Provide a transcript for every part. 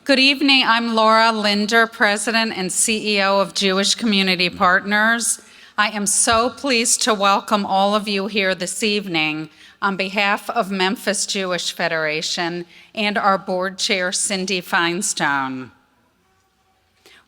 Good evening. I'm Laura Linder, President and CEO of Jewish Community Partners. I am so pleased to welcome all of you here this evening on behalf of Memphis Jewish Federation and our board chair, Cindy Feinstone.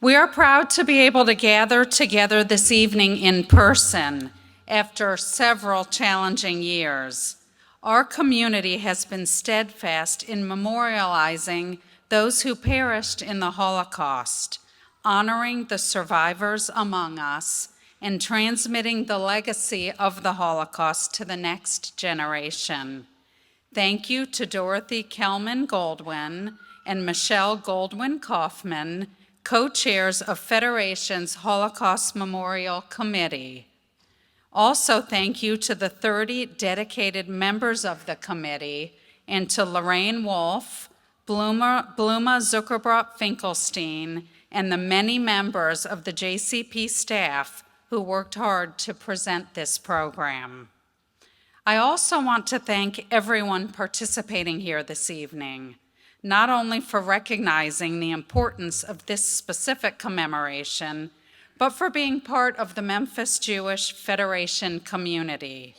We are proud to be able to gather together this evening in person after several challenging years. Our community has been steadfast in memorializing those who perished in the Holocaust, honoring the survivors among us, and transmitting the legacy of the Holocaust to the next generation. Thank you to Dorothy Kelman Goldwyn and Michelle Goldwyn Kaufman, co-chairs of Federation's Holocaust Memorial Committee. Also, thank you to the 30 dedicated members of the committee and to Lorraine Wolf, Bluma Zuckerbrot Finkelstein, and the many members of the JCP staff who worked hard to present this program. I also want to thank everyone participating here this evening, not only for recognizing the importance of this specific commemoration, but for being part of the Memphis Jewish Federation community.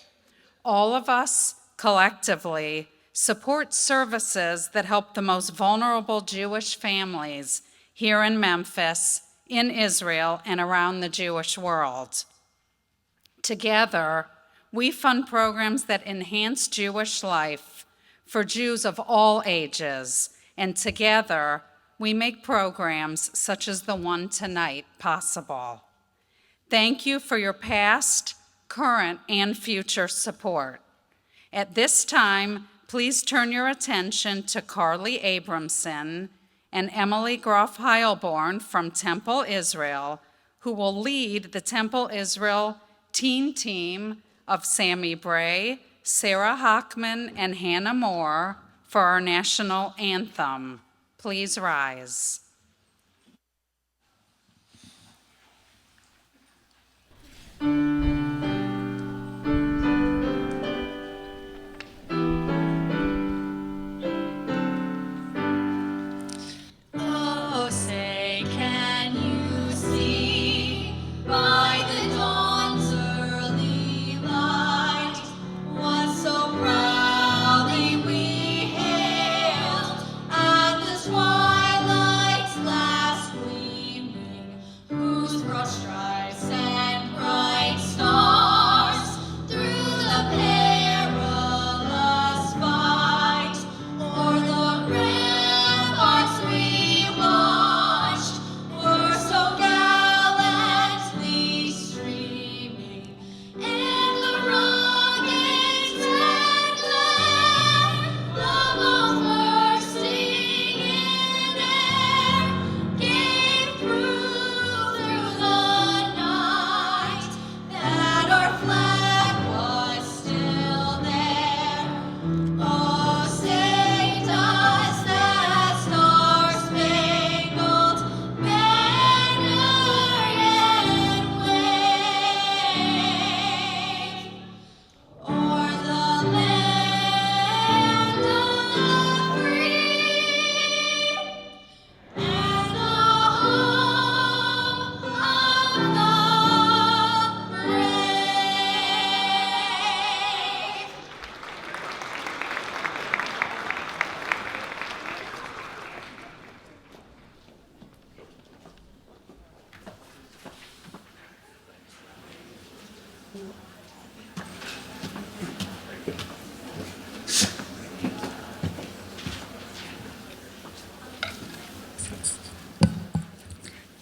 All of us, collectively, support services that help the most vulnerable Jewish families here in Memphis, in Israel, and around the Jewish world. Together, we fund programs that enhance Jewish life for Jews of all ages, and together, we make programs such as the one tonight possible. Thank you for your past, current, and future support. At this time, please turn your attention to Carly Abramson and Emily Groff Heilborn from Temple Israel, who will lead the Temple Israel teen team of Sammy Bray, Sarah Hockman, and Hannah Moore for our national anthem. Please rise.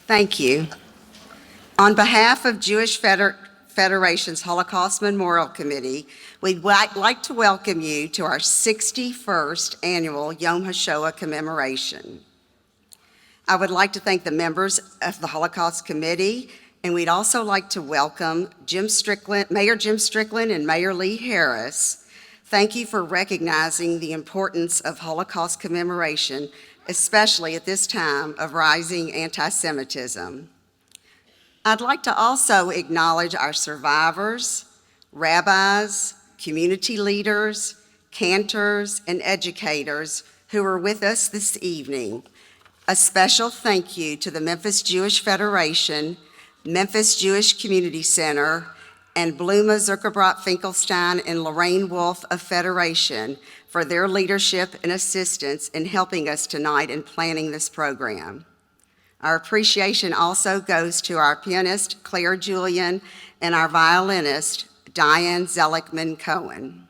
Thank you. On behalf of Jewish Federation's Holocaust Memorial Committee, we'd like to welcome you to our 61st annual Yom HaShoah Commemoration. I would like to thank the members of the Holocaust Committee, and we'd also like to welcome Mayor Jim Strickland and Mayor Lee Harris. Thank you for recognizing the importance of Holocaust commemoration, especially at this time of rising anti-Semitism. I'd like to also acknowledge our survivors, rabbis, community leaders, cantors, and educators who are with us this evening. A special thank you to the Memphis Jewish Federation, Memphis Jewish Community Center, and Bluma Zuckerbrot Finkelstein and Lorraine Wolf of Federation for their leadership and assistance in helping us tonight in planning this program. Our appreciation also goes to our pianist, Claire Julian, and our violinist, Diane Zellickman-Cohen.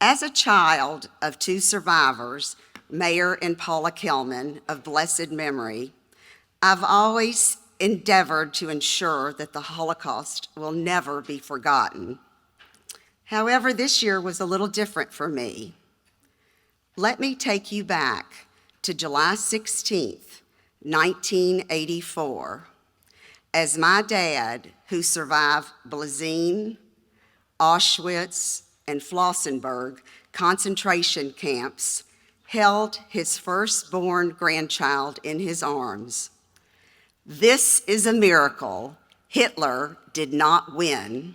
As a child of two survivors, Mayor and Paula Kelman of blessed memory, I've always endeavored to ensure that the Holocaust will never be forgotten. However, this year was a little different for me. Let me take you back to July 16th, 1984, as my dad, who survived Blazin, Auschwitz, and Flossenburg concentration camps, held his firstborn grandchild in his arms. This is a miracle. Hitler did not win.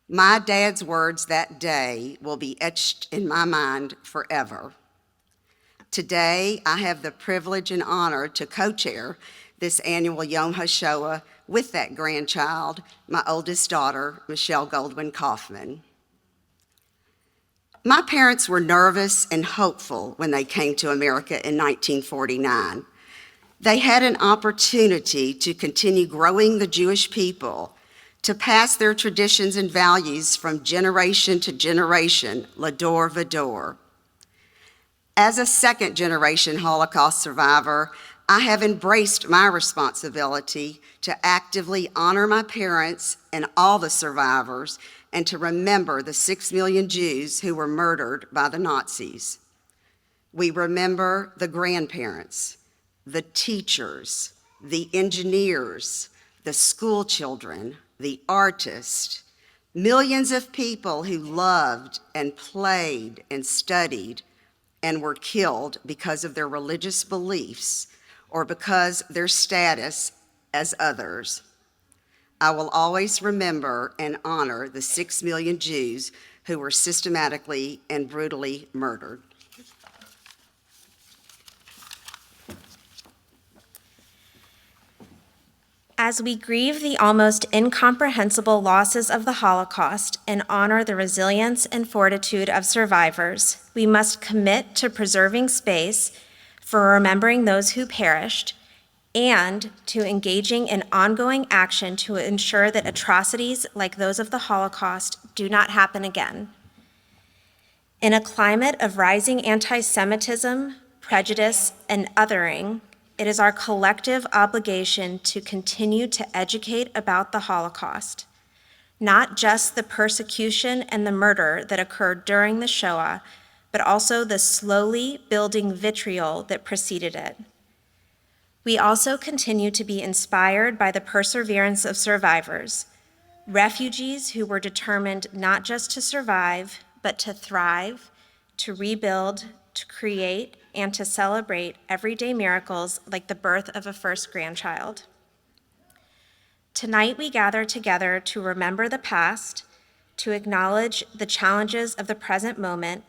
My dad's words that day will be etched in my mind forever. Today, I have the privilege and honor to co-chair this annual Yom HaShoah with that grandchild, my oldest daughter, Michelle Goldwyn Kaufman. My parents were nervous and hopeful when they came to America in 1949. They had an opportunity to continue growing the Jewish people, to pass their traditions and values from generation to generation, lador vador. As a second-generation Holocaust survivor, I have embraced my responsibility to actively honor my parents and all the survivors and to remember the 6 million Jews who were murdered by the Nazis. We remember the grandparents, the teachers, the engineers, the school children, the artists, millions of people who loved and played and studied and were killed because of their religious beliefs or because their status as others. I will always remember and honor the 6 million Jews who were systematically and brutally murdered. As we grieve the almost incomprehensible losses of the Holocaust and honor the resilience and fortitude of survivors, we must commit to preserving space for remembering those who perished and to engaging in ongoing action to ensure that atrocities like those of the Holocaust do not happen again. In a climate of rising anti-Semitism, prejudice, and othering, it is our collective obligation to continue to educate about the Holocaust, not just the persecution and the murder that occurred during the Shoah, but also the slowly building vitriol that preceded it. We also continue to be inspired by the perseverance of survivors, refugees who were determined not just to survive, but to thrive, to rebuild, to create, and to celebrate everyday miracles like the birth of a first grandchild. Tonight we gather together to remember the past, to acknowledge the challenges of the present moment,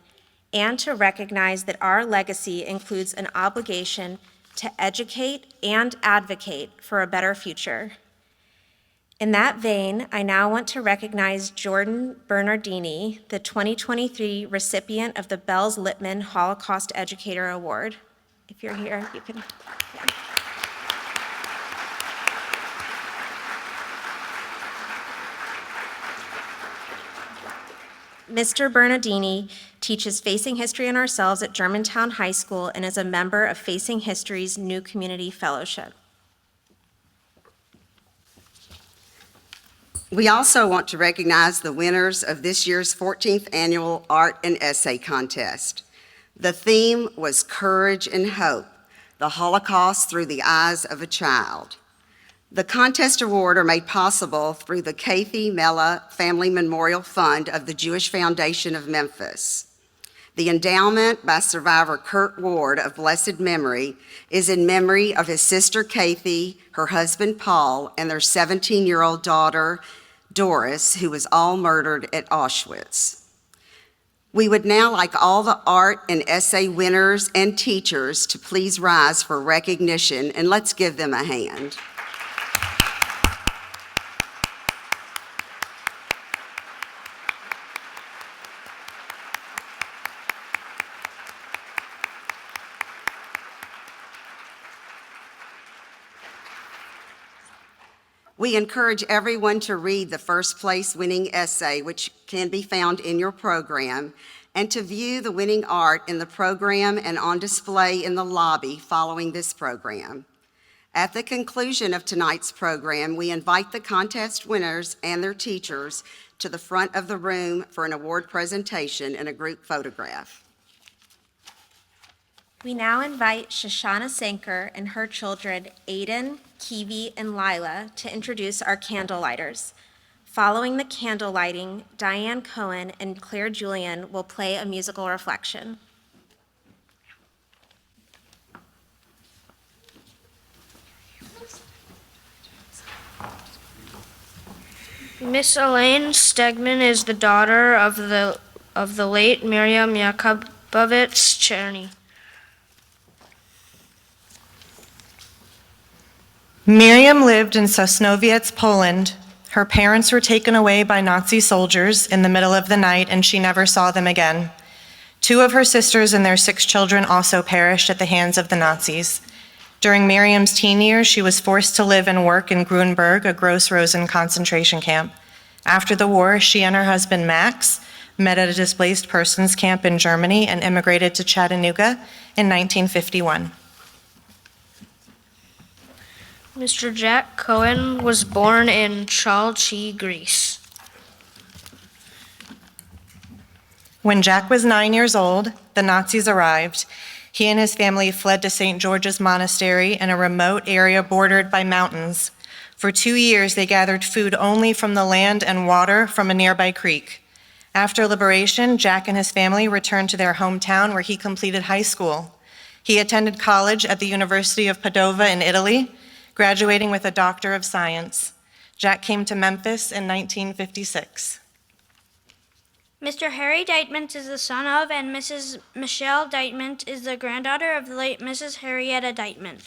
and to recognize that our legacy includes an obligation to educate and advocate for a better future. In that vein, I now want to recognize Jordan Bernardini, the 2023 recipient of the Belz-Lippmann Holocaust Educator Award. If you're here, you can. Yeah. Mr. Bernardini teaches Facing History and Ourselves at Germantown High School and is a member of Facing History's New Community Fellowship. We also want to recognize the winners of this year's 14th Annual Art and Essay Contest. The theme was Courage and Hope, the Holocaust through the eyes of a child. The contest award are made possible through the Kathy Mella Family Memorial Fund of the Jewish Foundation of Memphis. The endowment by survivor Kurt Ward of blessed memory is in memory of his sister Kathy, her husband Paul, and their 17-year-old daughter Doris, who was all murdered at Auschwitz. We would now like all the art and essay winners and teachers to please rise for recognition, and let's give them a hand. We encourage everyone to read the first place winning essay, which can be found in your program, and to view the winning art in the program and on display in the lobby following this program. At the conclusion of tonight's program, we invite the contest winners and their teachers to the front of the room for an award presentation and a group photograph. We now invite Shoshana Sanker and her children, Aiden, Kiwi, and Lila, to introduce our candle lighters. Following the candle lighting, Diane Cohen and Claire Julian will play a musical reflection. Miss Elaine Stegman is the daughter of the late Miriam Yakubovich Czerny. Miriam lived in Sosnowiec, Poland. Her parents were taken away by Nazi soldiers in the middle of the night, and she never saw them again. 2 of her sisters and their 6 children also perished at the hands of the Nazis. During Miriam's teen years, she was forced to live and work in Grunberg, a Gross-Rosen concentration camp. After the war, she and her husband, Max, met at a displaced persons camp in Germany and immigrated to Chattanooga in 1951. Mr. Jack Cohen was born in Chalchi, Greece. When Jack was 9 years old, the Nazis arrived. He and his family fled to St. George's Monastery in a remote area bordered by mountains. For 2 years, they gathered food only from the land and water from a nearby creek. After liberation, Jack and his family returned to their hometown where he completed high school. He attended college at the University of Padova in Italy, graduating with a Doctor of Science. Jack came to Memphis in 1956. Mr. Harry Deitman is the son of, and Mrs. Michelle Deitman is the granddaughter of the late Mrs. Henrietta Deitman.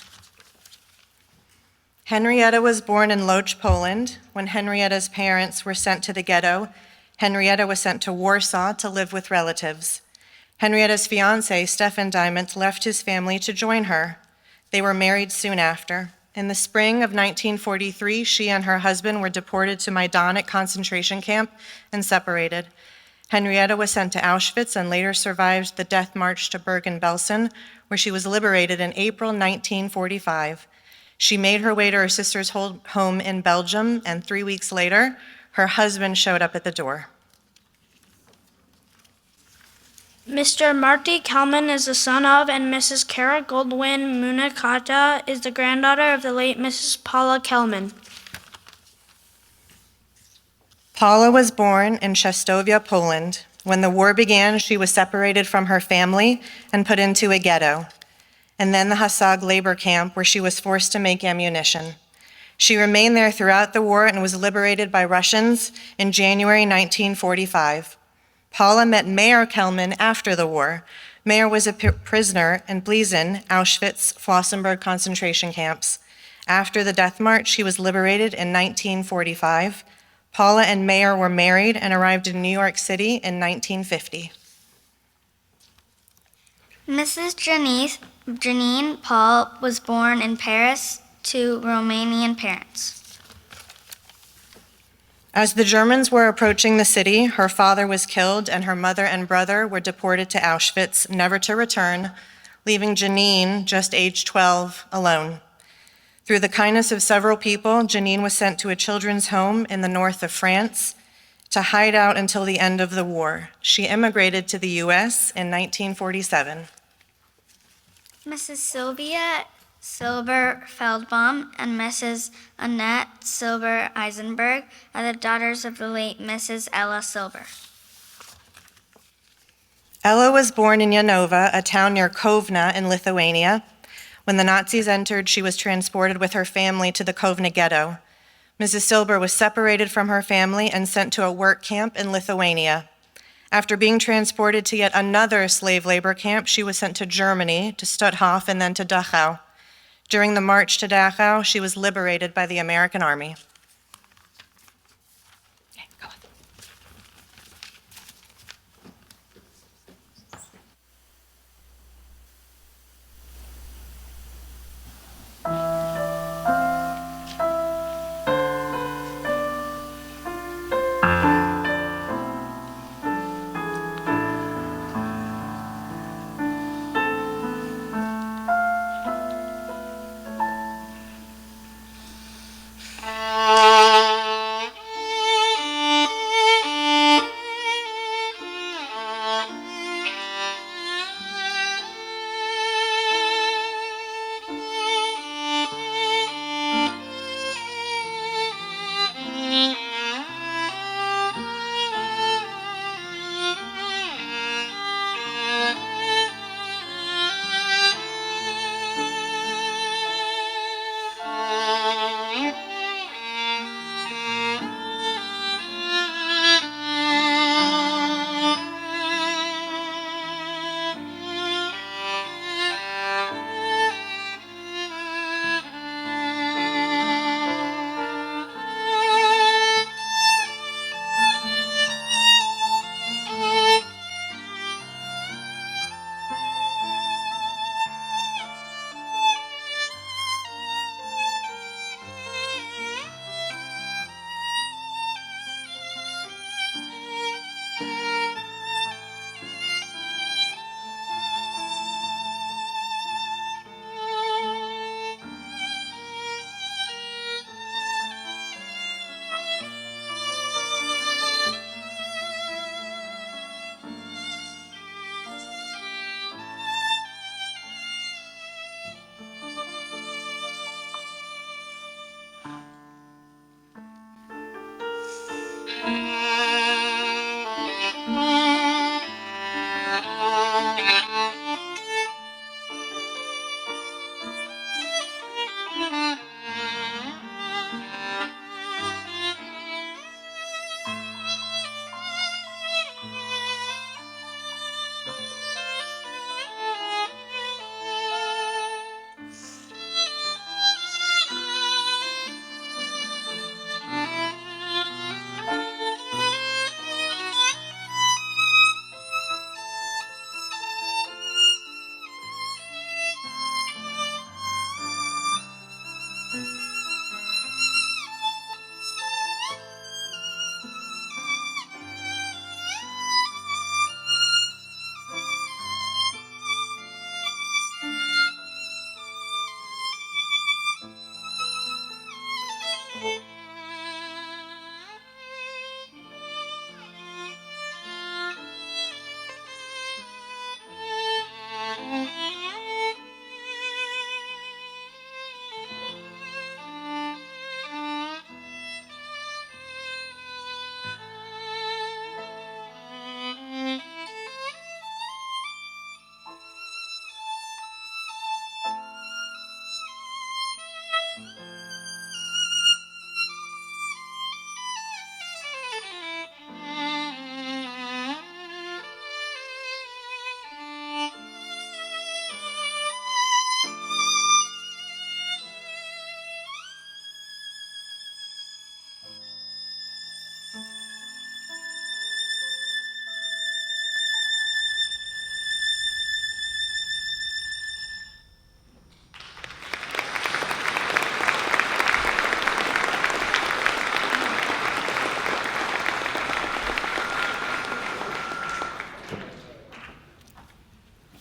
Henrietta was born in Lodz, Poland. When Henrietta's parents were sent to the ghetto, Henrietta was sent to Warsaw to live with relatives. Henrietta's fiancé, Stefan Deitman, left his family to join her. They were married soon after. In the spring of 1943, she and her husband were deported to Majdanek concentration camp and separated. Henrietta was sent to Auschwitz and later survived the death march to Bergen-Belsen, where she was liberated in April 1945. She made her way to her sister's home in Belgium, and 3 weeks later, her husband showed up at the door. Mr. Marty Kelman is the son of, and Mrs. Kara Goldwyn Munakata is the granddaughter of the late Mrs. Paula Kelman. Paula was born in Czestovia, Poland. When the war began, she was separated from her family and put into a ghetto, and then the Hasag labor camp where she was forced to make ammunition. She remained there throughout the war and was liberated by Russians in January 1945. Paula met Mayor Kelman after the war. Mayor was a prisoner in Bliesen, Auschwitz, Flossenburg concentration camps. After the death march, she was liberated in 1945. Paula and Mayor were married and arrived in New York City in 1950. Mrs. Janine Paul was born in Paris to Romanian parents. As the Germans were approaching the city, her father was killed and her mother and brother were deported to Auschwitz, never to return, leaving Janine, just age 12, alone. Through the kindness of several people, Janine was sent to a children's home in the north of France to hide out until the end of the war. She immigrated to the U.S. in 1947. Mrs. Sylvia Silber Feldbaum and Mrs. Annette Silber Eisenberg are the daughters of the late Mrs. Ella Silber. Ella was born in Janova, a town near Kovna in Lithuania. When the Nazis entered, she was transported with her family to the Kovna ghetto. Mrs. Silber was separated from her family and sent to a work camp in Lithuania. After being transported to yet another slave labor camp, she was sent to Germany, to Stutthof, and then to Dachau. During the march to Dachau, she was liberated by the American Army.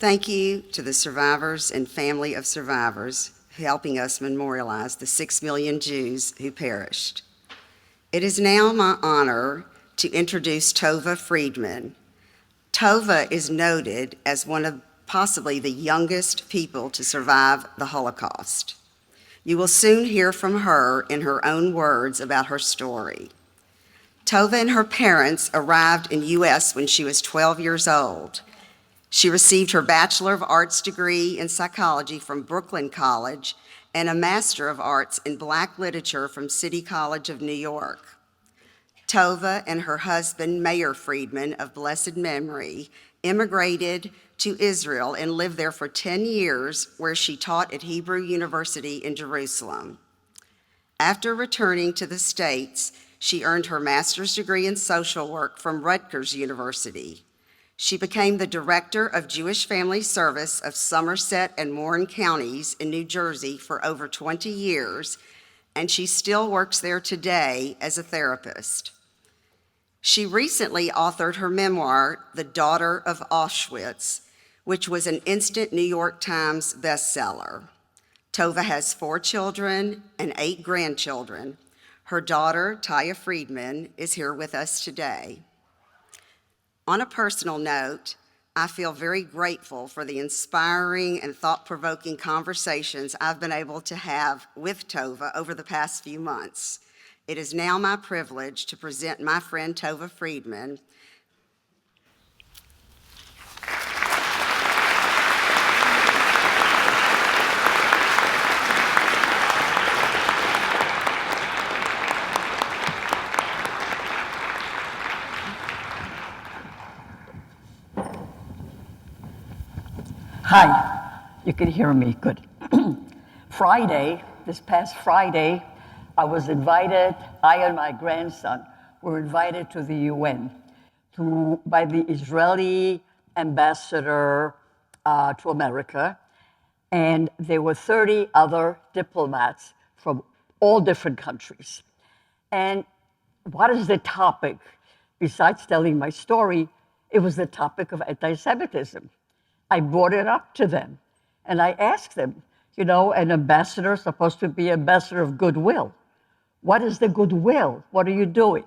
Thank you to the survivors and family of survivors helping us memorialize the 6 million Jews who perished. It is now my honor to introduce Tova Friedman. Tova is noted as one of possibly the youngest people to survive the Holocaust. You will soon hear from her in her own words about her story. Tova and her parents arrived in U.S. when she was 12 years old. She received her Bachelor of Arts degree in psychology from Brooklyn College and a Master of Arts in Black Literature from City College of New York. Tova and her husband, Mayor Friedman of blessed memory, immigrated to Israel and lived there for 10 years, where she taught at Hebrew University in Jerusalem. After returning to the States, she earned her master's degree in social work from Rutgers University. She became the director of Jewish Family Service of Somerset and Warren counties in New Jersey for over 20 years, and she still works there today as a therapist. She recently authored her memoir, The Daughter of Auschwitz, which was an instant New York Times bestseller. Tova has 4 children and 8 grandchildren. Her daughter, Taya Friedman, is here with us today. On a personal note, I feel very grateful for the inspiring and thought-provoking conversations I've been able to have with Tova over the past few months. It is now my privilege to present my friend Tova Friedman. Hi, you can hear me, good. This past Friday, I was invited, I and my grandson were invited to the UN by the Israeli ambassador to America, and there were 30 other diplomats from all different countries. And what is the topic? Besides telling my story, it was the topic of anti-Semitism. I brought it up to them, and I asked them, you know, an ambassador is supposed to be ambassador of goodwill. What is the goodwill? What are you doing?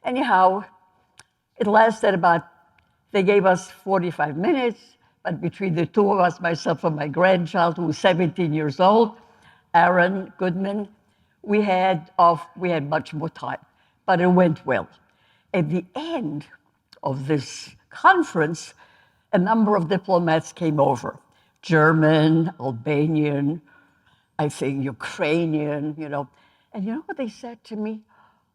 Anyhow, it lasted they gave us 45 minutes, but between the two of us, myself and my grandchild, who was 17 years old, Aaron Goodman, we had much more time, but it went well. At the end of this conference, a number of diplomats came over, German, Albanian, I think Ukrainian, you know. And you know what they said to me?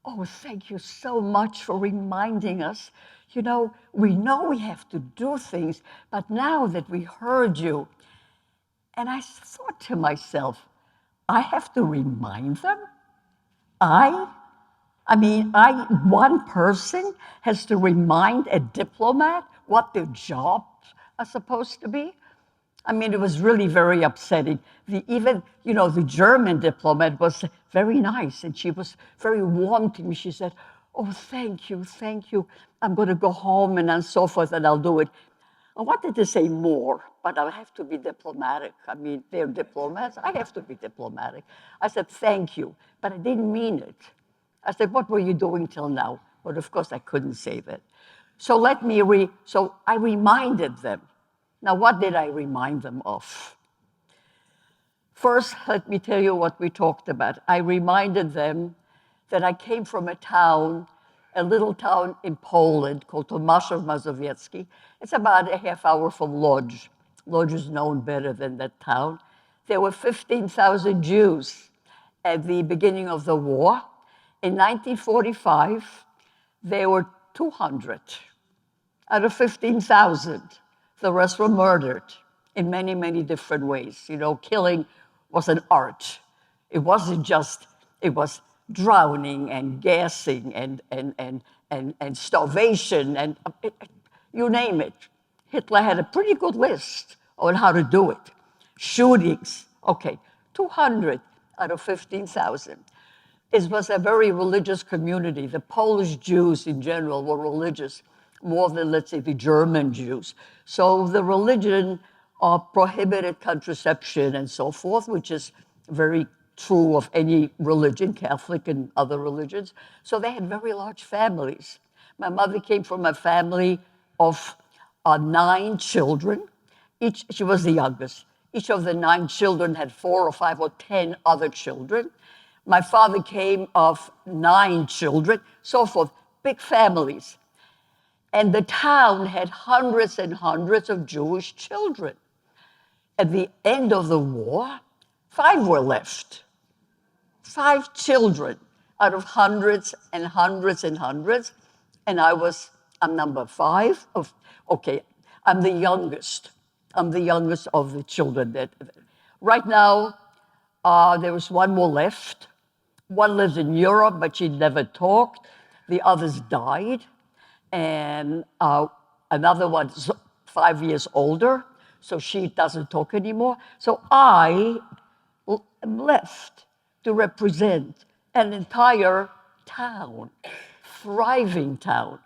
Oh, thank you so much for reminding us. You know we have to do things, but now that we heard you. And I thought to myself, I have to remind them? One person has to remind a diplomat what their jobs are supposed to be? I mean, it was really very upsetting. The German diplomat was very nice, and she was very warm to me. She said, oh, thank you. I'm going to go home and so forth, and I'll do it. I wanted to say more, but I have to be diplomatic. I mean, they're diplomats. I have to be diplomatic. I said, thank you, but I didn't mean it. I said, what were you doing till now? But of course, I couldn't say that. So I reminded them. Now, what did I remind them of? First, let me tell you what we talked about. I reminded them that I came from a little town in Poland called Tomaszów Mazowiecki. It's about a half hour from Lodz. Lodz is known better than that town. There were 15,000 Jews at the beginning of the war. In 1945, there were 200 out of 15,000. The rest were murdered in many, many different ways. You know, killing was an art. It wasn't just, it was drowning and gassing and starvation and you name it. Hitler had a pretty good list on how to do it. Shootings, okay, 200 out of 15,000. It was a very religious community. The Polish Jews in general were religious, more than, let's say, the German Jews. So the religion prohibited contraception and so forth, which is very true of any religion, Catholic and other religions. So they had very large families. My mother came from a family of 9 children. She was the youngest. Each of the 9 children had 4 or 5 or 10 other children. My father came of 9 children, so forth, big families. And the town had hundreds and hundreds of Jewish children. At the end of the war, 5 were left. 5 children out of hundreds and hundreds and hundreds. And I'm number 5 of, okay, I'm the youngest. I'm the youngest of the children. Right now, there was one more left. One lives in Europe, but she never talked. The others died. And another one's 5 years older, so she doesn't talk anymore. So I am left to represent an entire town, thriving town.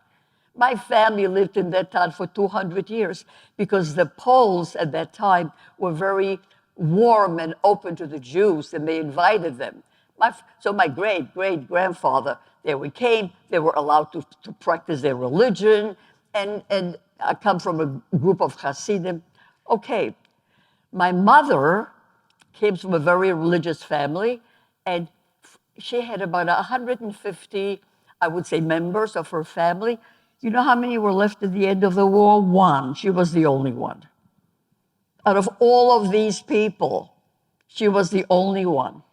My family lived in that town for 200 years because the Poles at that time were very warm and open to the Jews, and they invited them. So my great-great-grandfather, they were allowed to practice their religion, and I come from a group of Hasidim. Okay, my mother came from a very religious family, and she had about 150, I would say, members of her family. You know how many were left at the end of the war? One. She was the only one. Out of all of these people, she was the only one.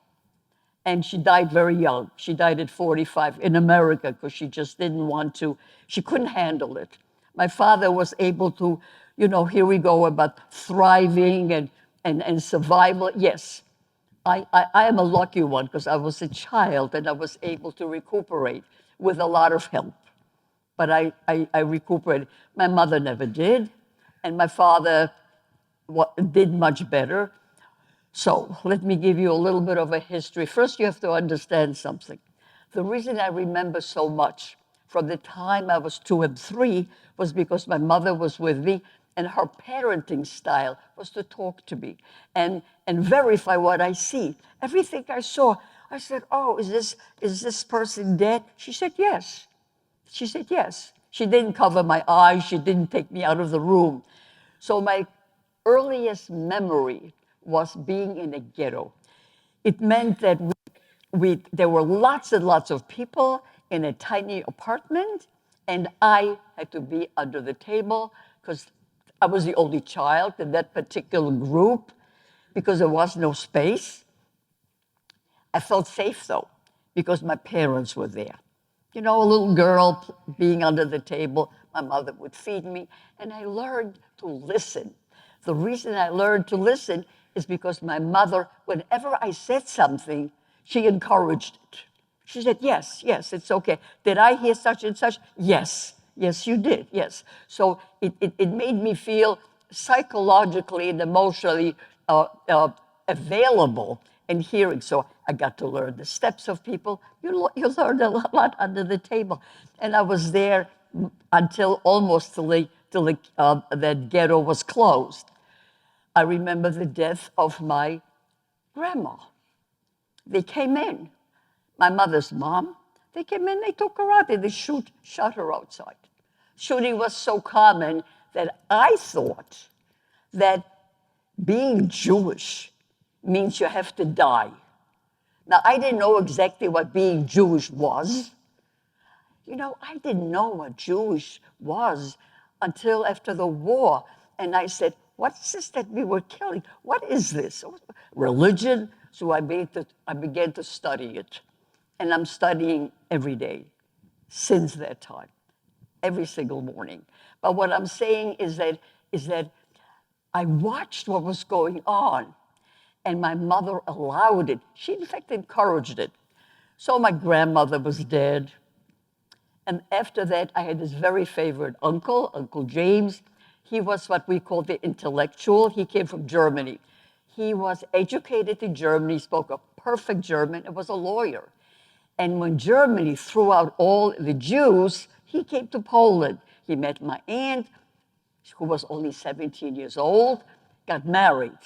And she died very young. She died at 45 in America because she just didn't want to, she couldn't handle it. My father was able to, here we go about thriving and survival. Yes, I am a lucky one because I was a child and I was able to recuperate with a lot of help. But I recuperated. My mother never did, and my father did much better. So let me give you a little bit of a history. First, you have to understand something. The reason I remember so much from the time I was 2 and 3 was because my mother was with me, and her parenting style was to talk to me and verify what I see. Everything I saw, I said, "Oh, is this person dead?" She said, "Yes." She said, "Yes." She didn't cover my eyes. She didn't take me out of the room. So my earliest memory was being in a ghetto. It meant that there were lots and lots of people in a tiny apartment, and I had to be under the table because I was the only child in that particular group because there was no space. I felt safe, though, because my parents were there. A little girl being under the table, my mother would feed me, and I learned to listen. The reason I learned to listen is because my mother, whenever I said something, she encouraged it. She said, "Yes, yes, it's okay. Did I hear such and such?" "Yes, yes, you did, yes." So it made me feel psychologically and emotionally available and hearing. So I got to learn the steps of people. You learn a lot under the table. And I was there until almost till that ghetto was closed. I remember the death of my grandma. They came in, my mother's mom. They came in, they took her out, they shot her outside. Shooting was so common that I thought that being Jewish means you have to die. Now, I didn't know exactly what being Jewish was. I didn't know what Jewish was until after the war. And I said, "What's this that we were killing? What is this? Religion?" So I began to study it. And I'm studying every day since that time, every single morning. But what I'm saying is that I watched what was going on, and my mother allowed it. She, in fact, encouraged it. So my grandmother was dead. And after that, I had this very favorite uncle, Uncle James. He was what we call the intellectual. He came from Germany. He was educated in Germany, spoke a perfect German, and was a lawyer. And when Germany threw out all the Jews, he came to Poland. He met my aunt, who was only 17 years old, got married.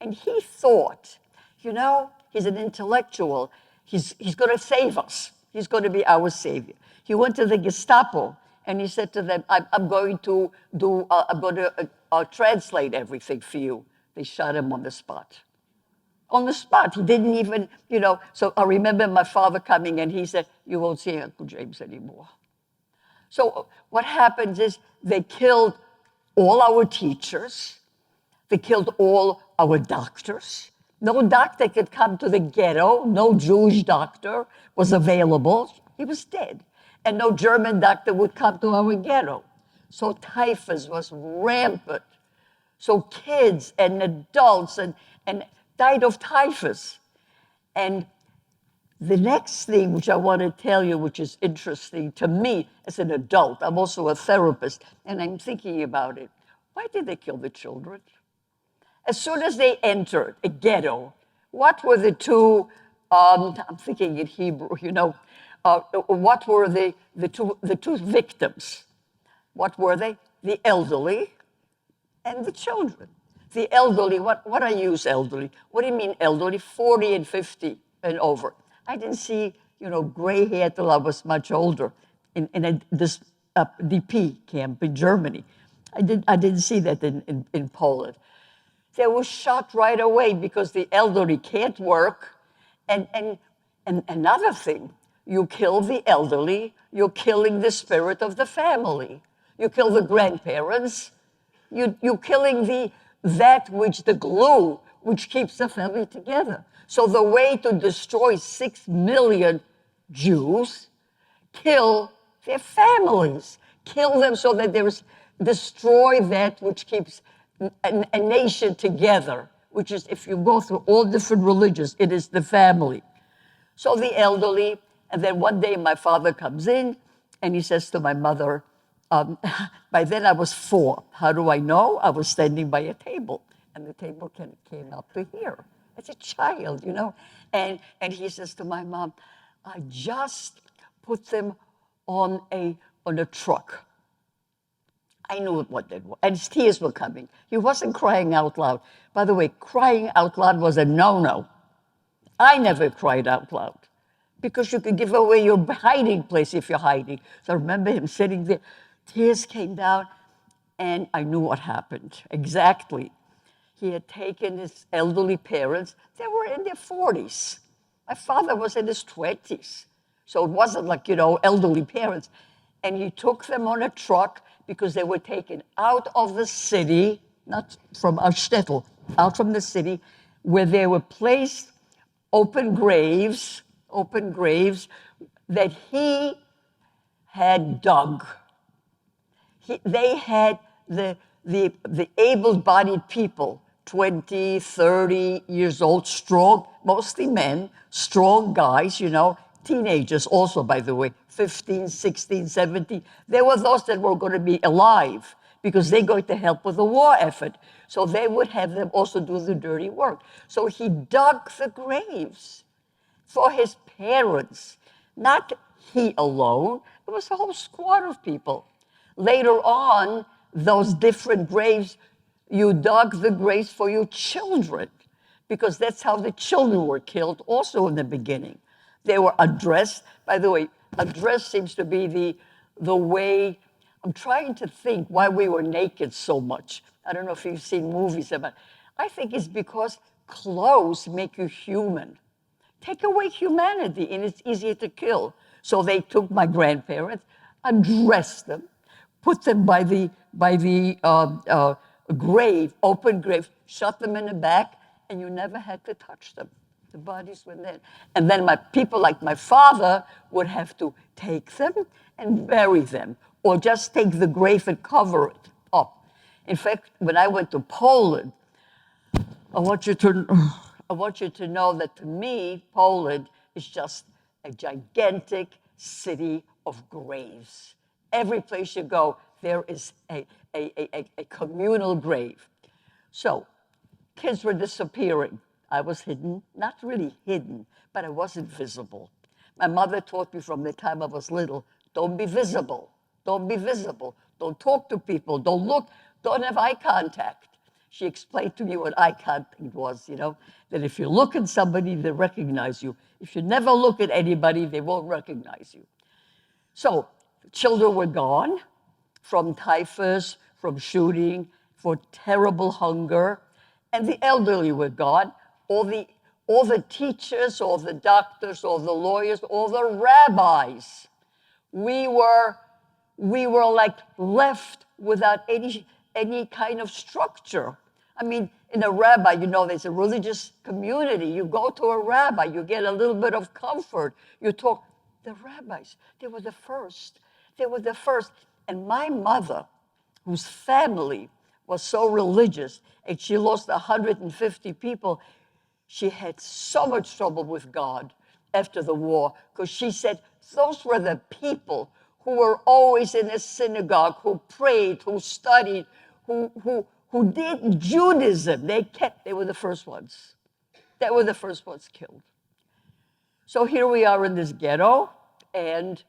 And he thought, he's an intellectual. He's going to save us. He's going to be our savior. He went to the Gestapo and he said to them, I'm going to translate everything for you. They shot him on the spot. On the spot. He didn't even, So I remember my father coming and he said, "You won't see Uncle James anymore." So what happens is they killed all our teachers. They killed all our doctors. No doctor could come to the ghetto. No Jewish doctor was available. He was dead. And no German doctor would come to our ghetto. So typhus was rampant. So kids and adults and died of typhus. And the next thing which I want to tell you, which is interesting to me as an adult, I'm also a therapist, and I'm thinking about it. Why did they kill the children? As soon as they entered a ghetto, what were the two, I'm thinking in Hebrew, what were the two victims? What were they? The elderly and the children. The elderly, what I use elderly? What do you mean elderly? 40 and 50 and over. I didn't see, gray hair till I was much older in this DP camp in Germany. I didn't see that in Poland. They were shot right away because the elderly can't work. And another thing, you kill the elderly, you're killing the spirit of the family. You kill the grandparents, you're killing that which the glue which keeps the family together. So the way to destroy 6 million Jews, kill their families, kill them so that destroy that which keeps a nation together, which is, if you go through all different religions, it is the family. So the elderly, and then one day my father comes in and he says to my mother, by then I was 4. How do I know? I was standing by a table, and the table came up to here as a child, And he says to my mom, I just put them on a truck. I knew what that was, and his tears were coming. He wasn't crying out loud. By the way, crying out loud was a no-no. I never cried out loud because you could give away your hiding place if you're hiding. So I remember him sitting there. Tears came down, and I knew what happened exactly. He had taken his elderly parents. They were in their 40s. My father was in his 20s. So it wasn't like, elderly parents. And he took them on a truck because they were taken out of the city, not from a shtetl, out from the city, where they were placed open graves that he had dug. They had the able-bodied people, 20, 30 years old, strong, mostly men, strong guys, teenagers also, by the way, 15, 16, 17. There were those that were going to be alive because they're going to help with the war effort. So they would have them also do the dirty work. So he dug the graves for his parents, not he alone. It was a whole squad of people. Later on, those different graves, you dug the graves for your children, because that's how the children were killed also in the beginning. They were undressed. By the way, undressed seems to be the way, I'm trying to think why we were naked so much. I don't know if you've seen movies about it. I think it's because clothes make you human. Take away humanity, and it's easier to kill. So they took my grandparents, undressed them, put them by the grave, open grave, shut them in the back, and you never had to touch them. The bodies were there. And then people like my father would have to take them and bury them, or just take the grave and cover it up. In fact, when I went to Poland, I want you to know that to me, Poland is just a gigantic city of graves. Every place you go, there is a communal grave. So kids were disappearing. I was hidden, not really hidden, but I wasn't visible. My mother taught me from the time I was little, don't be visible. Don't be visible. Don't talk to people. Don't look. Don't have eye contact. She explained to me what eye contact was, that if you look at somebody, they recognize you. If you never look at anybody, they won't recognize you. So children were gone from typhus, from shooting, for terrible hunger, and the elderly were gone. All the teachers, all the doctors, all the lawyers, all the rabbis. We were like left without any kind of structure. I mean, in a rabbi, you know, there's a religious community. You go to a rabbi, you get a little bit of comfort. You talk. The rabbis, they were the first. They were the first. And my mother, whose family was so religious, and she lost 150 people, she had so much trouble with God after the war, because she said those were the people who were always in a synagogue, who prayed, who studied, who did Judaism. They were the first ones. They were the first ones killed. So here we are in this ghetto, and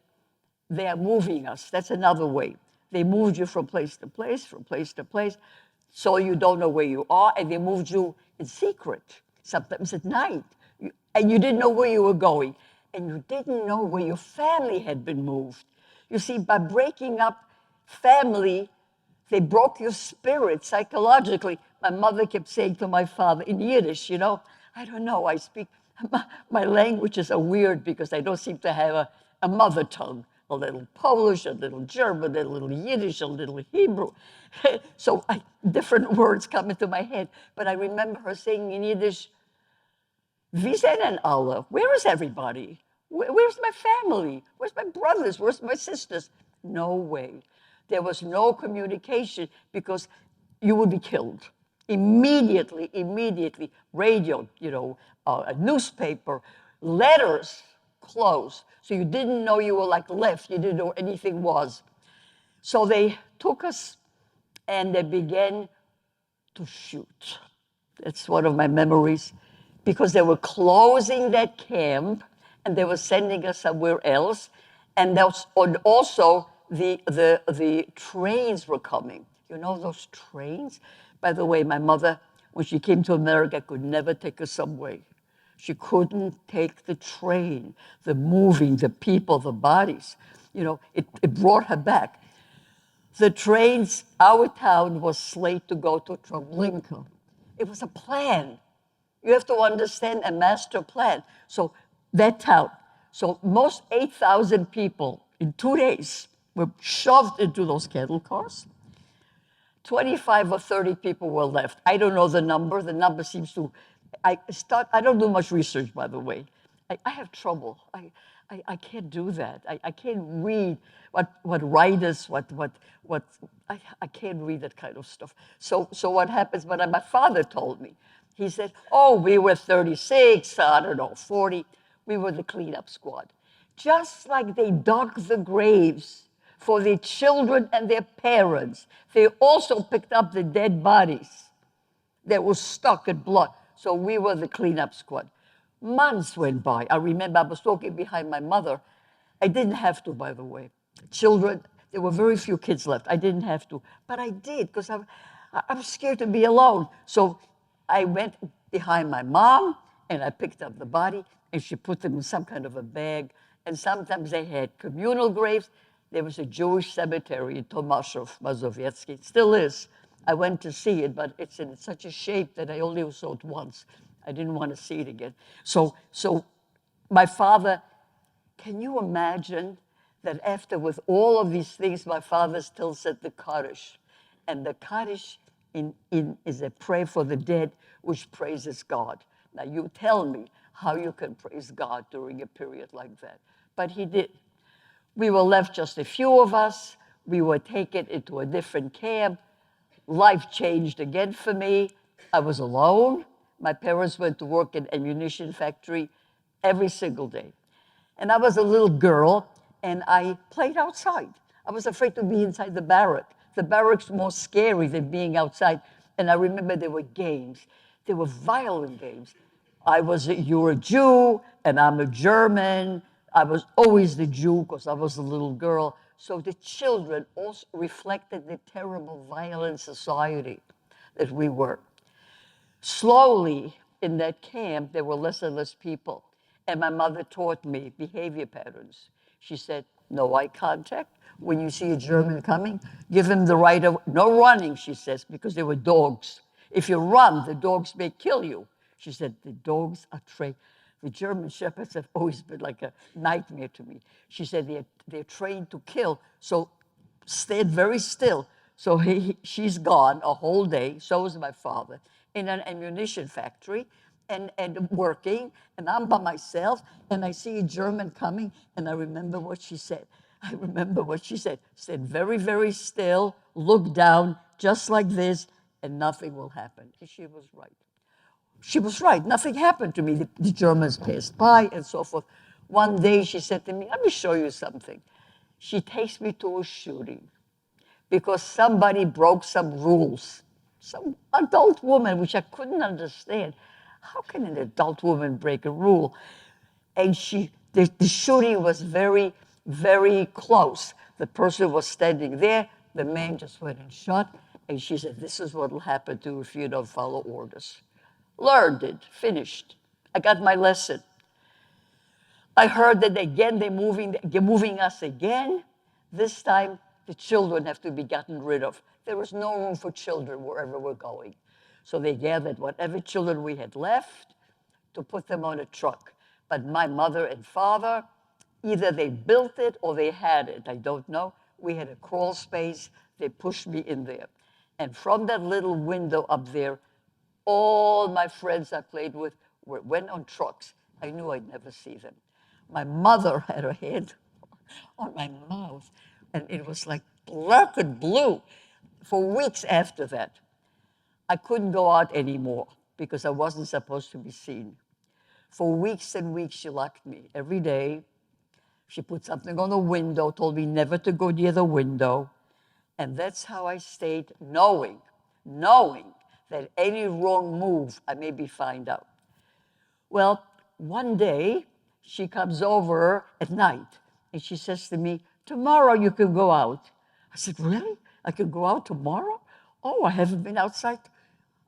they are moving us. That's another way. They moved you from place to place, from place to place, so you don't know where you are, and they moved you in secret, sometimes at night. And you didn't know where you were going, and you didn't know where your family had been moved. You see, by breaking up family, they broke your spirit psychologically. My mother kept saying to my father in Yiddish, you know, I don't know, I speak, my languages are weird because I don't seem to have a mother tongue. A little Polish, a little German, a little Yiddish, a little Hebrew. So different words come into my head. But I remember her saying in Yiddish, Wie sind denn alle? Where is everybody? Where's my family? Where's my brothers? Where's my sisters? No way. There was no communication because you would be killed. Immediately. Radio, you know, a newspaper, letters, closed. So you didn't know you were like left. You didn't know where anything was. So they took us and they began to shoot. That's one of my memories, because they were closing that camp and they were sending us somewhere else. And also the trains were coming. You know those trains? By the way, my mother, when she came to America, could never take a subway. She couldn't take the train, the moving, the people, the bodies. You know, it brought her back. The trains, our town was slated to go to Treblinka. It was a plan. You have to understand a master plan. So that town, so most 8,000 people in 2 days were shoved into those cattle cars. 25 or 30 people were left. I don't know the number. The number seems to, I don't do much research, by the way. I have trouble. I can't do that. I can't read what writers, I can't read that kind of stuff. So what happens, when my father told me, he said, oh, we were 36, I don't know, 40. We were the cleanup squad. Just like they dug the graves for their children and their parents, they also picked up the dead bodies that were stuck in blood. So we were the cleanup squad. Months went by. I remember I was walking behind my mother. I didn't have to, by the way. Children, there were very few kids left. I didn't have to, but I did, because I'm scared to be alone. So I went behind my mom and I picked up the body and she put them in some kind of a bag. And sometimes they had communal graves. There was a Jewish cemetery in Tomaszów, Mazowiecki. It still is. I went to see it, but it's in such a shape that I only saw it once. I didn't want to see it again. So my father, can you imagine that after, with all of these things, my father still said the Kaddish. And the Kaddish is a prayer for the dead, which praises God. Now you tell me how you can praise God during a period like that. But he did. We were left just a few of us. We were taken into a different camp. Life changed again for me. I was alone. My parents went to work in an ammunition factory every single day. And I was a little girl, and I played outside. I was afraid to be inside the barrack. The barrack's more scary than being outside. And I remember there were games. There were violent games. You're a Jew, and I'm a German. I was always the Jew because I was a little girl. So the children also reflected the terrible, violent society that we were. Slowly, in that camp, there were less and less people. And my mother taught me behavior patterns. She said, no eye contact. When you see a German coming, give him the right of, no running, she says, because there were dogs. If you run, the dogs may kill you. She said, the dogs are trained. The German shepherds have always been like a nightmare to me. She said, they're trained to kill, so stand very still. So she's gone a whole day, so is my father. in an ammunition factory and working, and I'm by myself, and I see a German coming, and I remember what she said. I remember what she said. Said, very, very still, look down, just like this, and nothing will happen. And she was right. She was right. Nothing happened to me. The Germans passed by and so forth. One day she said to me, let me show you something. She takes me to a shooting because somebody broke some rules. Some adult woman, which I couldn't understand. How can an adult woman break a rule? And the shooting was very, very close. The person was standing there. The man just went and shot. And she said, this is what will happen to you if you don't follow orders. Learned it, finished. I got my lesson. I heard that again, they're moving us again. This time, the children have to be gotten rid of. There was no room for children wherever we're going. So they gathered whatever children we had left to put them on a truck. But my mother and father, either they built it or they had it. I don't know. We had a crawl space. They pushed me in there. And from that little window up there, all my friends I played with went on trucks. I knew I'd never see them. My mother had her hand on my mouth, and it was like black and blue. For weeks after that, I couldn't go out anymore because I wasn't supposed to be seen. For weeks and weeks, she locked me every day. She put something on the window, told me never to go near the window. And that's how I stayed, knowing that any wrong move, I may be found out. Well, one day, she comes over at night, and she says to me, tomorrow you can go out. I said, really? I can go out tomorrow? Oh, I haven't been outside.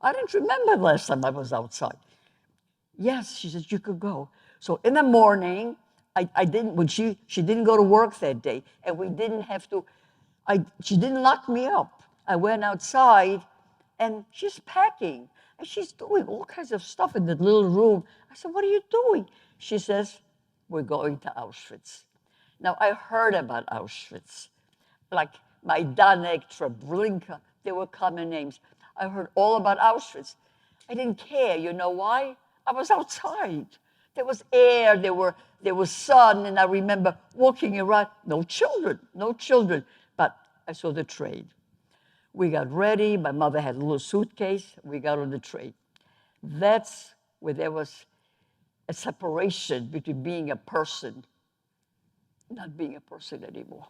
I didn't remember the last time I was outside. Yes, she says, you could go. So in the morning, I didn't, when she didn't go to work that day, and we didn't have to, she didn't lock me up. I went outside, and she's packing, and she's doing all kinds of stuff in that little room. I said, what are you doing? She says, we're going to Auschwitz. Now, I heard about Auschwitz, like Majdanek, Treblinka, they were common names. I heard all about Auschwitz. I didn't care. You know why? I was outside. There was air, there was sun, and I remember walking around. No children. But I saw the train. We got ready. My mother had a little suitcase. We got on the train. That's where there was a separation between being a person, not being a person anymore.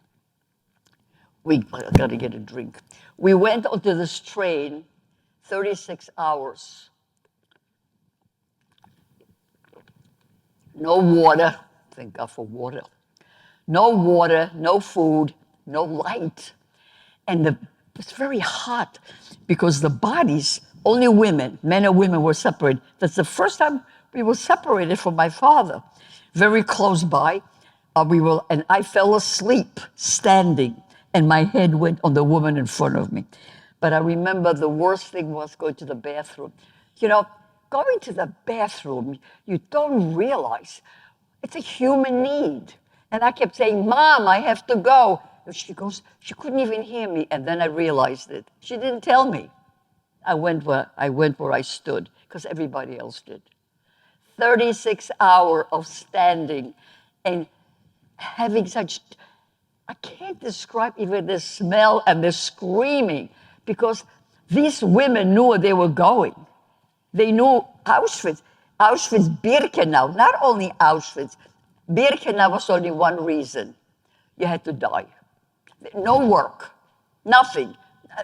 I got to get a drink. We went onto this train, 36 hours. No water. Thank God for water. No water, no food, no light. And it was very hot because the bodies, only women, men and women were separated. That's the first time we were separated from my father. Very close by, and I fell asleep standing, and my head went on the woman in front of me. But I remember the worst thing was going to the bathroom. You know, going to the bathroom, you don't realize it's a human need. And I kept saying, Mom, I have to go. And she couldn't even hear me. And then I realized it. She didn't tell me. I went where I stood, because everybody else did. 36 hours of standing and having such, I can't describe even the smell and the screaming, because these women knew where they were going. They knew Auschwitz, Birkenau, not only Auschwitz. Birkenau was only one reason. You had to die. No work, nothing.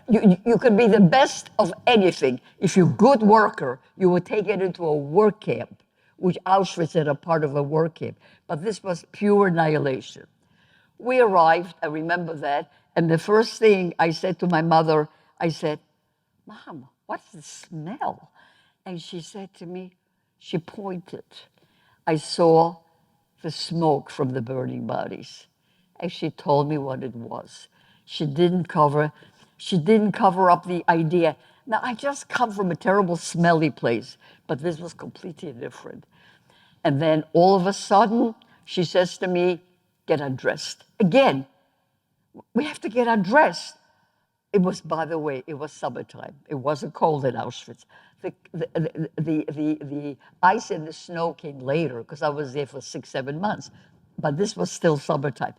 You could be the best of anything. If you're a good worker, you were taken into a work camp, which Auschwitz had a part of a work camp. But this was pure annihilation. We arrived, I remember that, and the first thing I said to my mother, I said, Mom, what's the smell? And she said to me, she pointed. I saw the smoke from the burning bodies. And she told me what it was. She didn't cover up the idea. Now, I just come from a terrible smelly place, but this was completely different. And then all of a sudden, she says to me, get undressed. Again, we have to get undressed. It was, by the way, it was summertime. It wasn't cold in Auschwitz. The ice and the snow came later because I was there for 6, 7 months. But this was still summertime.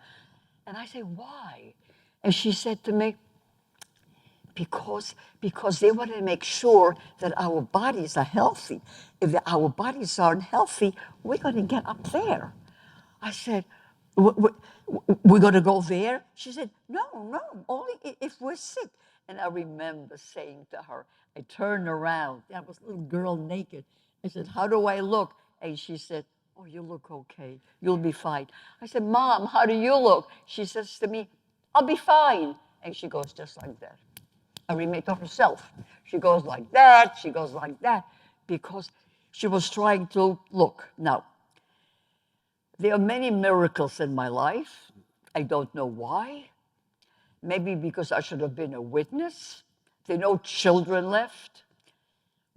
And I said, why? And she said to me, because they want to make sure that our bodies are healthy. If our bodies aren't healthy, we're going to get up there. I said, we're going to go there? She said, no, only if we're sick. And I remember saying to her, I turned around, there was a little girl naked. I said, how do I look? And she said, oh, you look okay. You'll be fine. I said, Mom, how do you look? She says to me, I'll be fine. And she goes just like that. I remake to herself. She goes like that, she goes like that, because she was trying to look. Now, there are many miracles in my life. I don't know why. Maybe because I should have been a witness. There are no children left.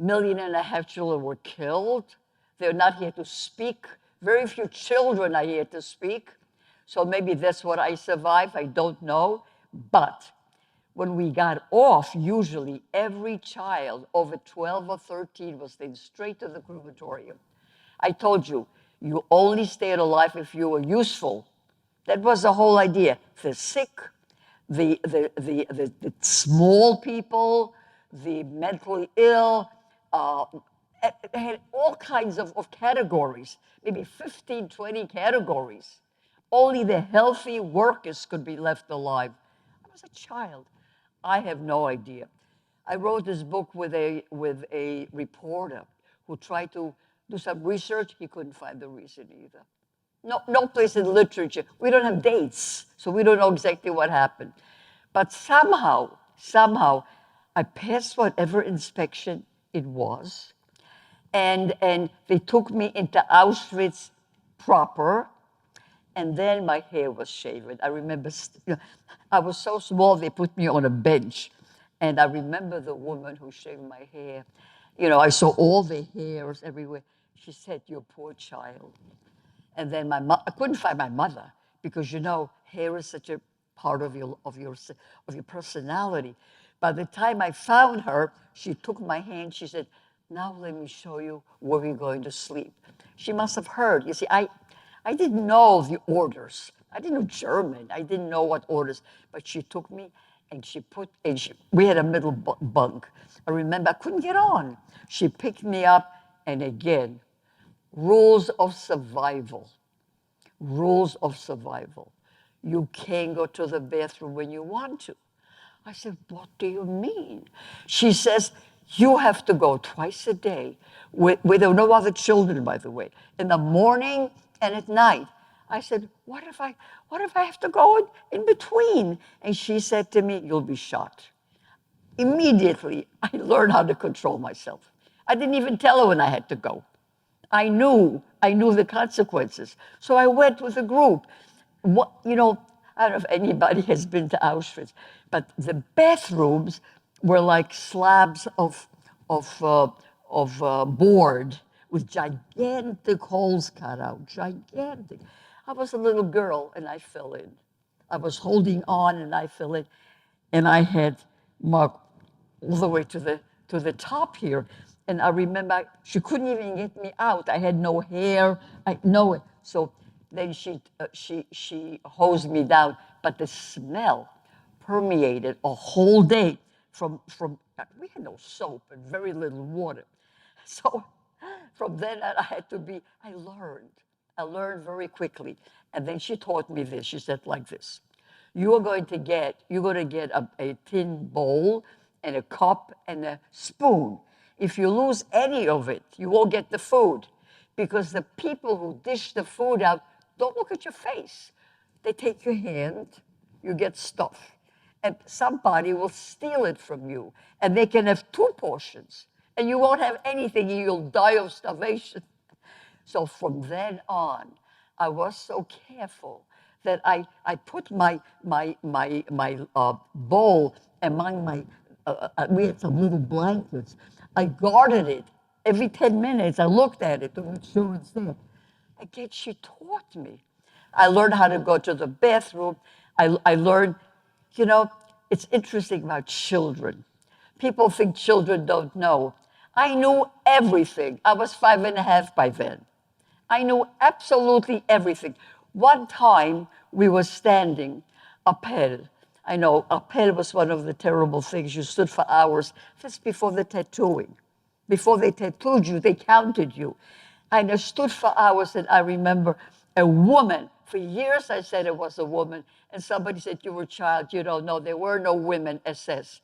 1.5 million children were killed. They're not here to speak. Very few children are here to speak. So maybe that's what I survived. I don't know. But when we got off, usually every child over 12 or 13 was sent straight to the crematorium. I told you, you only stayed alive if you were useful. That was the whole idea. The sick, the small people, the mentally ill, it had all kinds of categories, maybe 15, 20 categories. Only the healthy workers could be left alive. I was a child. I have no idea. I wrote this book with a reporter who tried to do some research. He couldn't find the reason either. No place in literature. We don't have dates, so we don't know exactly what happened. But somehow, I passed whatever inspection it was, and they took me into Auschwitz proper, and then my hair was shaven. I remember, I was so small, they put me on a bench, and I remember the woman who shaved my hair. I saw all the hairs everywhere. She said, "You poor child." And then I couldn't find my mother because hair is such a part of your personality. By the time I found her, she took my hand. She said, "Now let me show you where we're going to sleep." She must have heard. You see, I didn't know the orders. I didn't know German. I didn't know what orders. But she took me and we had a middle bunk. I remember I couldn't get on. She picked me up, and again, rules of survival. Rules of survival. You can't go to the bathroom when you want to. I said, "What do you mean?" She says, "You have to go twice a day with no other children, by the way, in the morning and at night." I said, what if I have to go in between? And she said to me, "You'll be shot." Immediately, I learned how to control myself. I didn't even tell her when I had to go. I knew the consequences. So I went with a group. I don't know if anybody has been to Auschwitz, but the bathrooms were like slabs of board with gigantic holes cut out, gigantic. I was a little girl and I fell in. I was holding on and I fell in. And I had Mark all the way to the top here. And I remember she couldn't even get me out. I had no hair. So then she hosed me down. But the smell permeated a whole day from we had no soap and very little water. So from then on, I learned very quickly. And then she taught me this. She said like this: you're going to get a tin bowl and a cup and a spoon. If you lose any of it, you won't get the food, because the people who dish the food out don't look at your face. They take your hand, you get stuff, and somebody will steal it from you, and they can have 2 portions, and you won't have anything, and you'll die of starvation. So from then on, I was so careful that I put my bowl among my, we had some little blankets. I guarded it. Every 10 minutes, I looked at it to make sure it's there. Again, she taught me. I learned how to go to the bathroom. I learned, it's interesting about children. People think children don't know. I knew everything. I was 5.5 by then. I knew absolutely everything. One time we were standing, appel. I know appel was one of the terrible things. You stood for hours. That's before the tattooing. Before they tattooed you, they counted you. And I stood for hours, and I remember a woman. For years I said it was a woman, and somebody said, you were a child, you don't know. There were no women SS,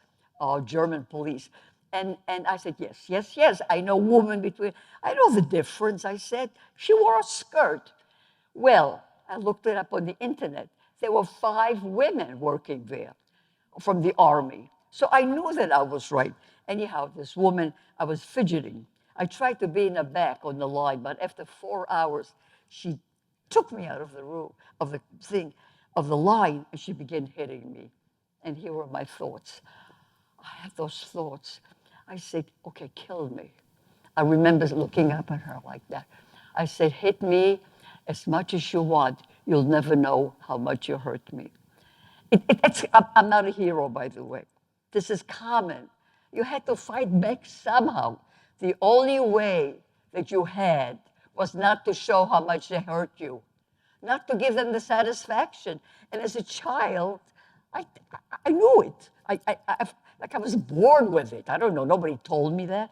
German police. And I said, yes, yes, yes, I know woman between, I know the difference. I said, she wore a skirt. Well, I looked it up on the internet. There were 5 women working there from the army. So I knew that I was right. Anyhow, this woman, I was fidgeting. I tried to be in the back on the line, but after 4 hours, she took me out of the room, of the thing, of the line, and she began hitting me. And here were my thoughts. I had those thoughts. I said, okay, kill me. I remember looking up at her like that. I said, hit me as much as you want. You'll never know how much you hurt me. I'm not a hero, by the way. This is common. You had to fight back somehow. The only way that you had was not to show how much they hurt you, not to give them the satisfaction. And as a child, I knew it. Like I was born with it. I don't know. Nobody told me that.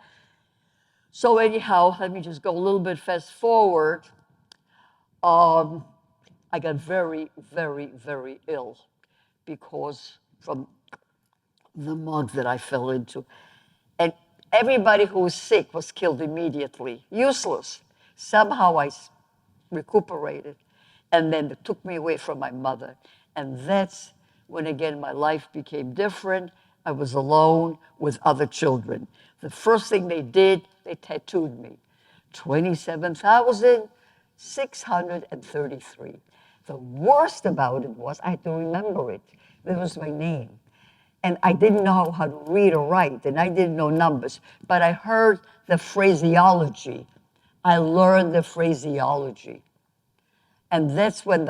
So anyhow, let me just go a little bit fast forward. I got very, very, very ill because from the mug that I fell into. And everybody who was sick was killed immediately, useless. Somehow I recuperated, and then they took me away from my mother. And that's when, again, my life became different. I was alone with other children. The first thing they did, they tattooed me. 27,633. The worst about it was I had to remember it. That was my name. And I didn't know how to read or write, and I didn't know numbers, but I heard the phraseology. I learned the phraseology. And that's when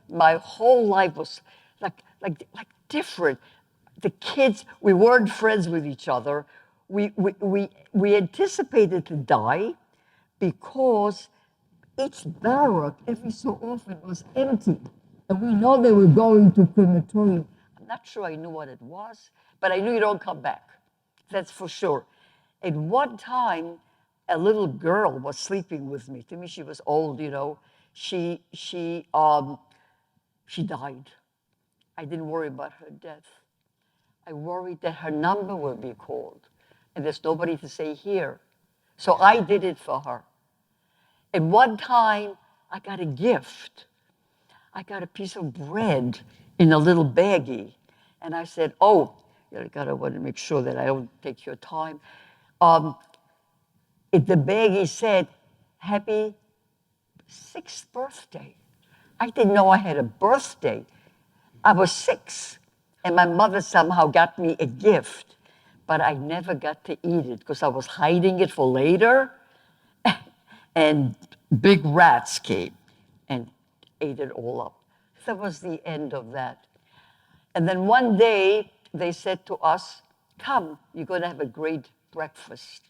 my whole life was like different. The kids, we weren't friends with each other. We anticipated to die because each barrack every so often was empty. And we know they were going to crematorium. I'm not sure I knew what it was, but I knew you don't come back. That's for sure. At one time, a little girl was sleeping with me. To me, she was old, you know. She died. I didn't worry about her death. I worried that her number would be called, and there's nobody to say here. So I did it for her. At one time, I got a gift. I got a piece of bread in a little baggie. And I said, oh, I want to make sure that I don't take your time. The baggie said, happy 6th birthday. I didn't know I had a birthday. I was 6, and my mother somehow got me a gift, but I never got to eat it because I was hiding it for later. And big rats came and ate it all up. That was the end of that. And then one day they said to us, come, you're going to have a great breakfast.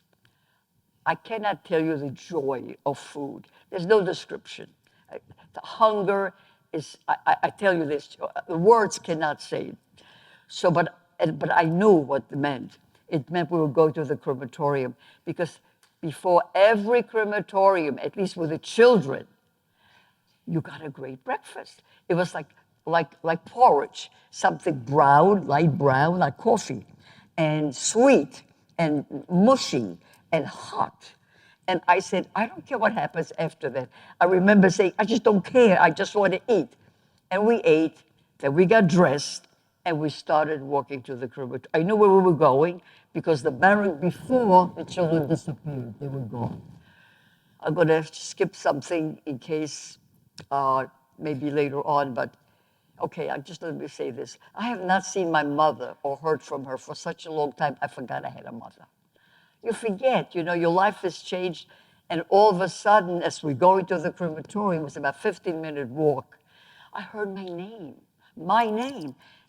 I cannot tell you the joy of food. There's no description. The hunger is, I tell you this, the words cannot say it. So, but I knew what it meant. It meant we would go to the crematorium because before every crematorium, at least with the children, you got a great breakfast. It was like porridge, something brown, light brown, like coffee, and sweet, and mushy, and hot. And I said, I don't care what happens after that. I remember saying, I just don't care. I just want to eat. And we ate, then we got dressed, and we started walking to the crematorium. I knew where we were going because the barrack before the children disappeared. They were gone. I'm going to skip something in case maybe later on, but okay, let me say this. I have not seen my mother or heard from her for such a long time, I forgot I had a mother. You forget, your life has changed, and all of a sudden, as we're going to the crematorium, it was about a 15-minute walk, I heard my name,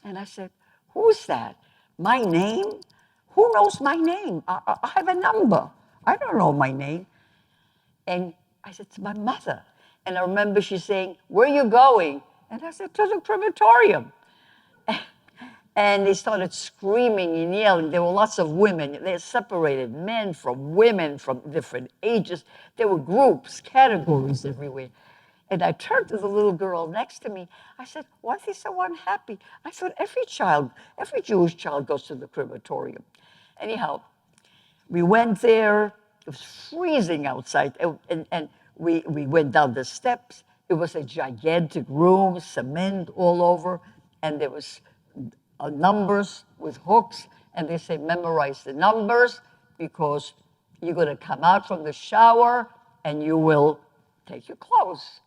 and I said, Who's that? My name? Who knows my name? I have a number. I don't know my name. And I said, it's my mother. And I remember she saying, where are you going? And I said, to the crematorium. And they started screaming and yelling. There were lots of women. They separated men from women from different ages. There were groups, categories everywhere. And I turned to the little girl next to me. I said, why are they so unhappy? I thought every child, every Jewish child goes to the crematorium. Anyhow, we went there. It was freezing outside. And we went down the steps. It was a gigantic room, cement all over. And there was numbers with hooks. And they say, memorize the numbers because you're going to come out from the shower and you will take your clothes.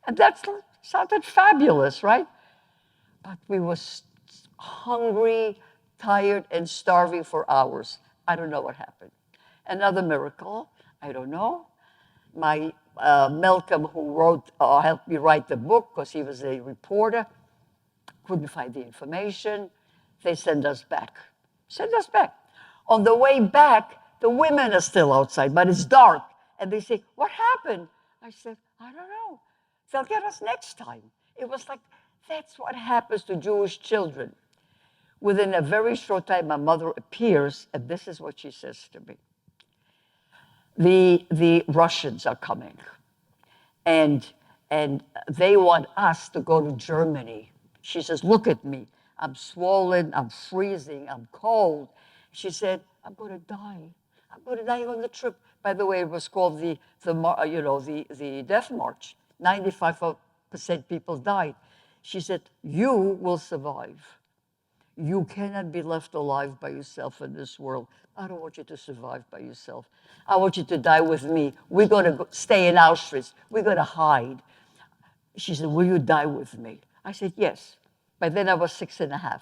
And that sounded fabulous, right? But we were hungry, tired, and starving for hours. I don't know what happened. Another miracle, I don't know. My Malcolm, who helped me write the book, because he was a reporter, couldn't find the information. They send us back. Send us back. On the way back, the women are still outside, but it's dark. And they say, what happened? I said, I don't know. They'll get us next time. It was like, that's what happens to Jewish children. Within a very short time, my mother appears, and this is what she says to me. The Russians are coming, and they want us to go to Germany. She says, look at me. I'm swollen, I'm freezing, I'm cold. She said, I'm going to die. I'm going to die on the trip. By the way, it was called the death march. 95% people died. She said, you will survive. You cannot be left alive by yourself in this world. I don't want you to survive by yourself. I want you to die with me. We're going to stay in Auschwitz. We're going to hide. She said, will you die with me? I said, yes. By then I was 6.5.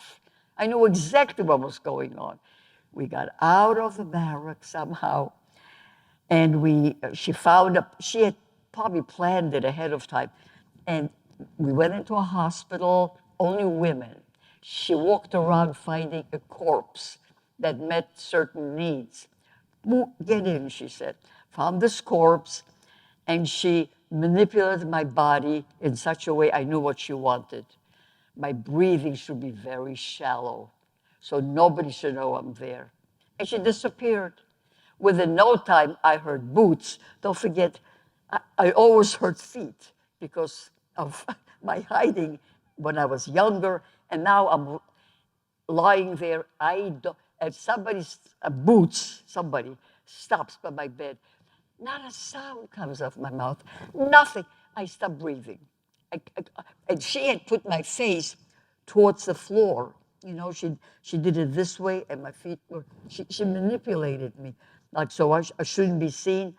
I knew exactly what was going on. We got out of the barracks somehow, and she had probably planned it ahead of time. And we went into a hospital, only women. She walked around finding a corpse that met certain needs. Get in, she said. Found this corpse, and she manipulated my body in such a way I knew what she wanted. My breathing should be very shallow, so nobody should know I'm there. And she disappeared. Within no time, I heard boots. Don't forget, I always heard feet because of my hiding when I was younger, and now I'm lying there. And somebody stops by my bed. Not a sound comes off my mouth, nothing. I stopped breathing. And she had put my face towards the floor. You know, she did it this way, and my feet she manipulated me. Like, so I shouldn't be seen.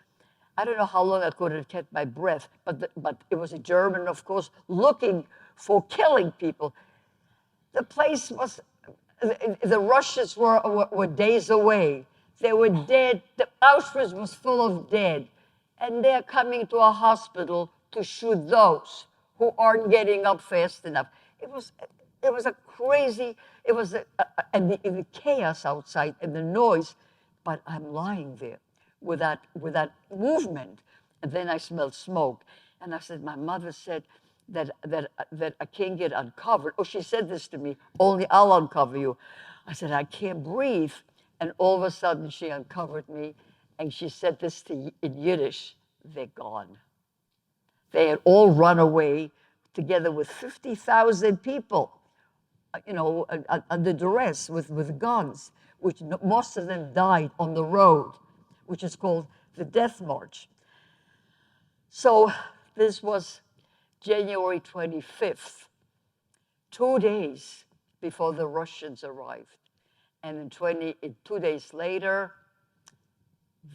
I don't know how long I could have kept my breath, but it was a German, of course, looking for killing people. The place was, the Russians were days away. They were dead. The Auschwitz was full of dead. And they're coming to a hospital to shoot those who aren't getting up fast enough. It was a crazy, and the chaos outside and the noise, but I'm lying there with that movement. And then I smelled smoke. And I said, my mother said that I can't get uncovered. Oh, she said this to me, only I'll uncover you. I said, I can't breathe. And all of a sudden she uncovered me and she said this in Yiddish, they're gone. They had all run away together with 50,000 people, under duress with guns, which most of them died on the road, which is called the Death March. So this was January 25th, 2 days before the Russians arrived. And 2 days later,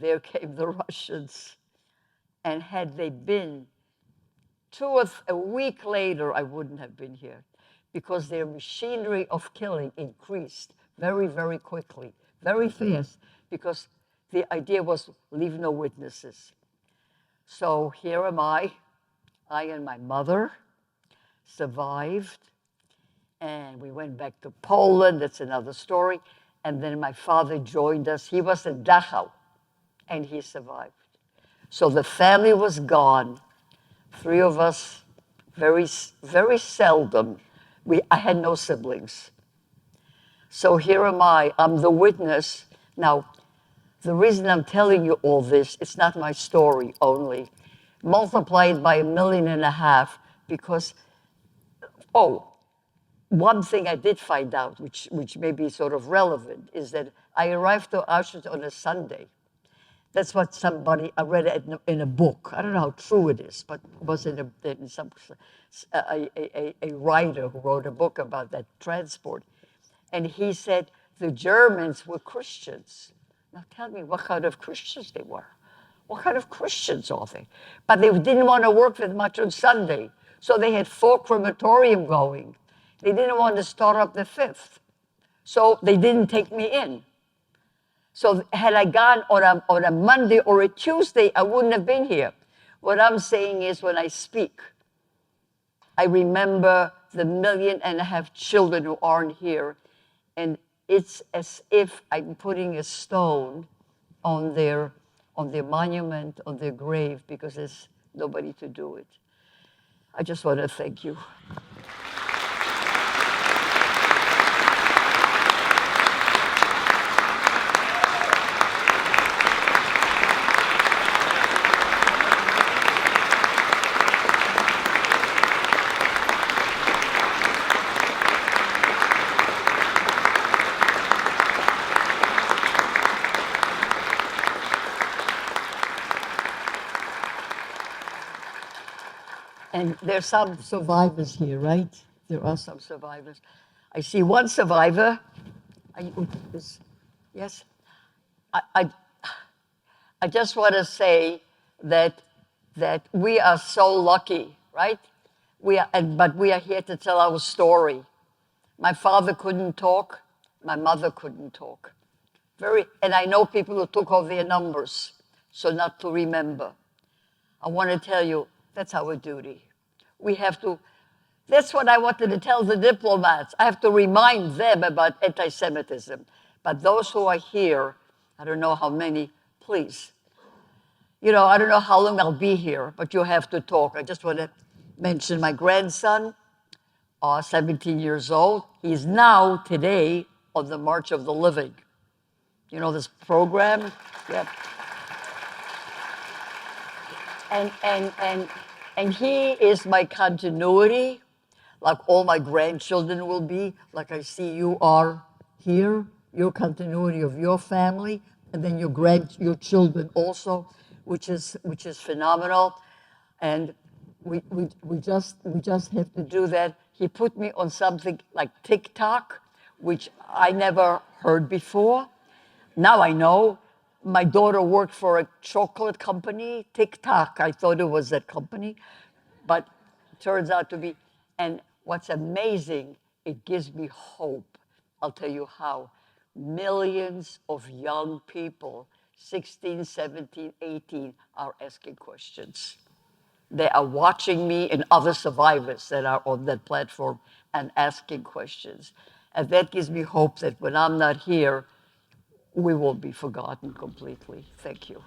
there came the Russians. And had they been a week later, I wouldn't have been here because their machinery of killing increased very, very quickly, very fast, because the idea was leave no witnesses. So here am I and my mother survived, and we went back to Poland. That's another story. And then my father joined us. He was in Dachau, and he survived. So the family was gone. Three of us, very, very seldom. I had no siblings. So here am I. I'm the witness. Now, the reason I'm telling you all this, it's not my story only. Multiply it by 1.5 million, because, one thing I did find out, which may be sort of relevant, is that I arrived to Auschwitz on a Sunday. That's what I read it in a book. I don't know how true it is, but it was in a writer who wrote a book about that transport. And he said the Germans were Christians. Now tell me what kind of Christians they were. What kind of Christians are they? But they didn't want to work that much on Sunday. So they had 4 crematorium going. They didn't want to start up the 5th. So they didn't take me in. So had I gone on a Monday or a Tuesday, I wouldn't have been here. What I'm saying is when I speak, I remember the 1.5 million children who aren't here. And it's as if I'm putting a stone on their monument, on their grave, because there's nobody to do it. I just want to thank you. And there's some survivors here, right? There are some survivors. I see one survivor. Yes? I just want to say that we are so lucky, right? But we are here to tell our story. My father couldn't talk. My mother couldn't talk. And I know people who took all their numbers, so not to remember. I want to tell you, that's our duty. We have to, that's what I wanted to tell the diplomats. I have to remind them about anti-Semitism. But those who are here, I don't know how many, please. I don't know how long I'll be here, but you have to talk. I just want to mention my grandson, 17 years old. He's now, today, on the March of the Living. You know this program? Yep. And he is my continuity, like all my grandchildren will be, like I see you are here, your continuity of your family, and then your children also, which is phenomenal. And we just have to do that. He put me on something like TikTok, which I never heard before. Now I know. My daughter worked for a chocolate company, TikTok. I thought it was that company, but it turns out to be. And what's amazing, it gives me hope. I'll tell you how. Millions of young people, 16, 17, 18, are asking questions. They are watching me and other survivors that are on that platform and asking questions. And that gives me hope that when I'm not here, we won't be forgotten completely. Thank you.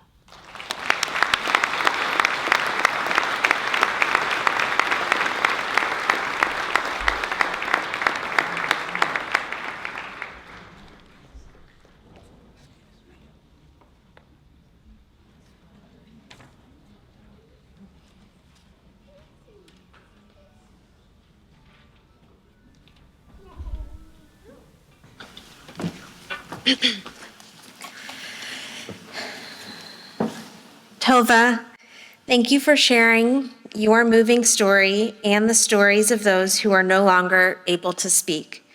Tova, thank you for sharing your moving story and the stories of those who are no longer able to speak.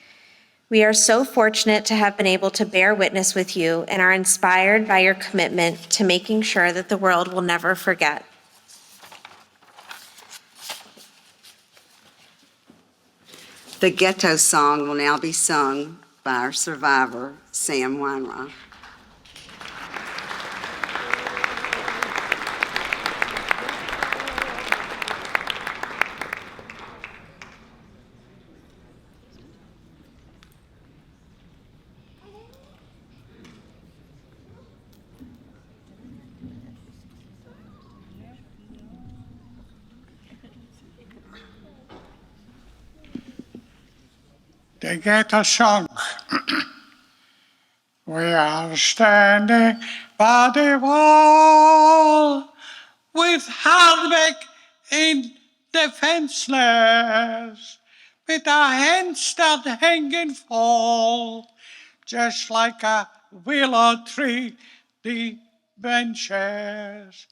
We are so fortunate to have been able to bear witness with you and are inspired by your commitment to making sure that the world will never forget. The Ghetto Song will now be sung by our survivor, Sam Weinreich. they get a song. We are standing by the wall with hardback in defenseless, with our hands start hanging fall, just like a willow tree, the benches.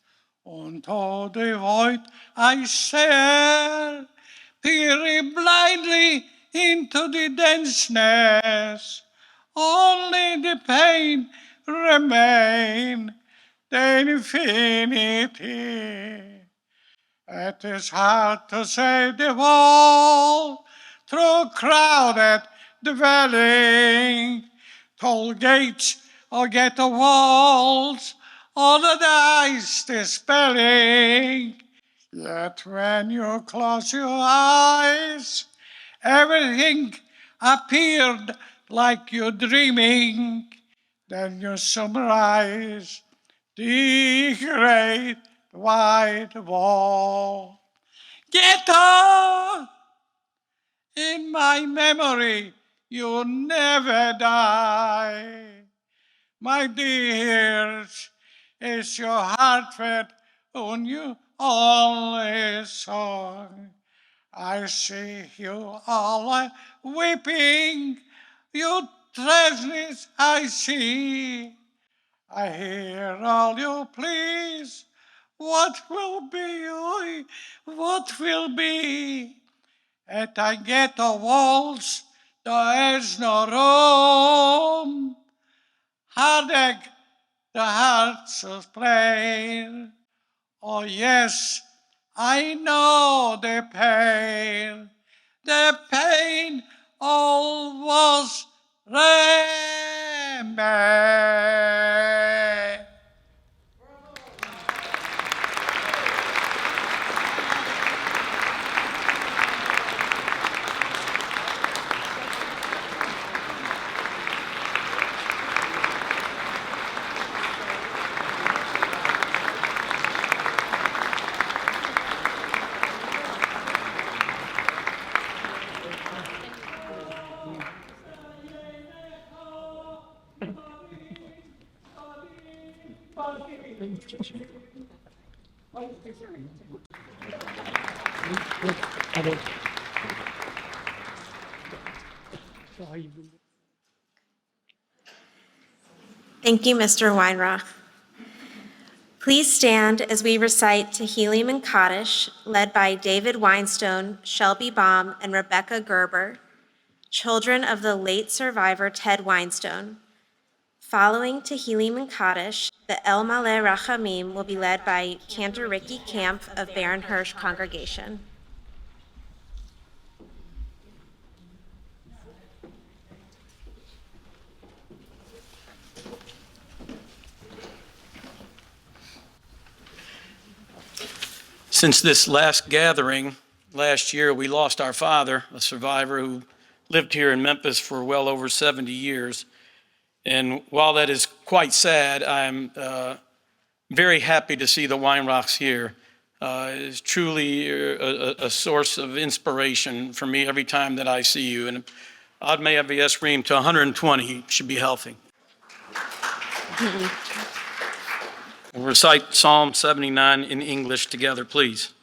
Unto the void I stare, peering blindly into the denseness. Only the pain remain, the infinity. It is hard to say the wall through crowded dwelling, toll gates or ghetto walls, all the dice dispelling. Yet when you close your eyes, everything appeared like you're dreaming. Then you summarize the great white wall. Ghetto! In my memory, you never die. My dears, is your heartfelt on you only song. I see you all weeping, your treasures I see. I hear all your pleas. What will be, oi, what will be? At I get the walls, there is no room. Heartache, the hearts of plain. Oh yes, I know the pain. The pain always remains. Thank you, Mr. Weinroth. Please stand as we recite Tehillim and Kaddish, led by David Weinstone, Shelby Baum, and Rebecca Gerber, children of the late survivor Ted Weinstone. Following Tehillim and Kaddish, the El Maleh Rachamim will be led by Cantor Ricky Camp of Baron Hirsch Congregation. Since this last gathering, last year, we lost our father, a survivor who lived here in Memphis for well over 70 years. And while that is quite sad, I'm very happy to see the Weinroths here. It's truly a source of inspiration for me every time that I see you. And Ad May Esrim to 120 should be healthy. We'll recite Psalm 79 in English together, please.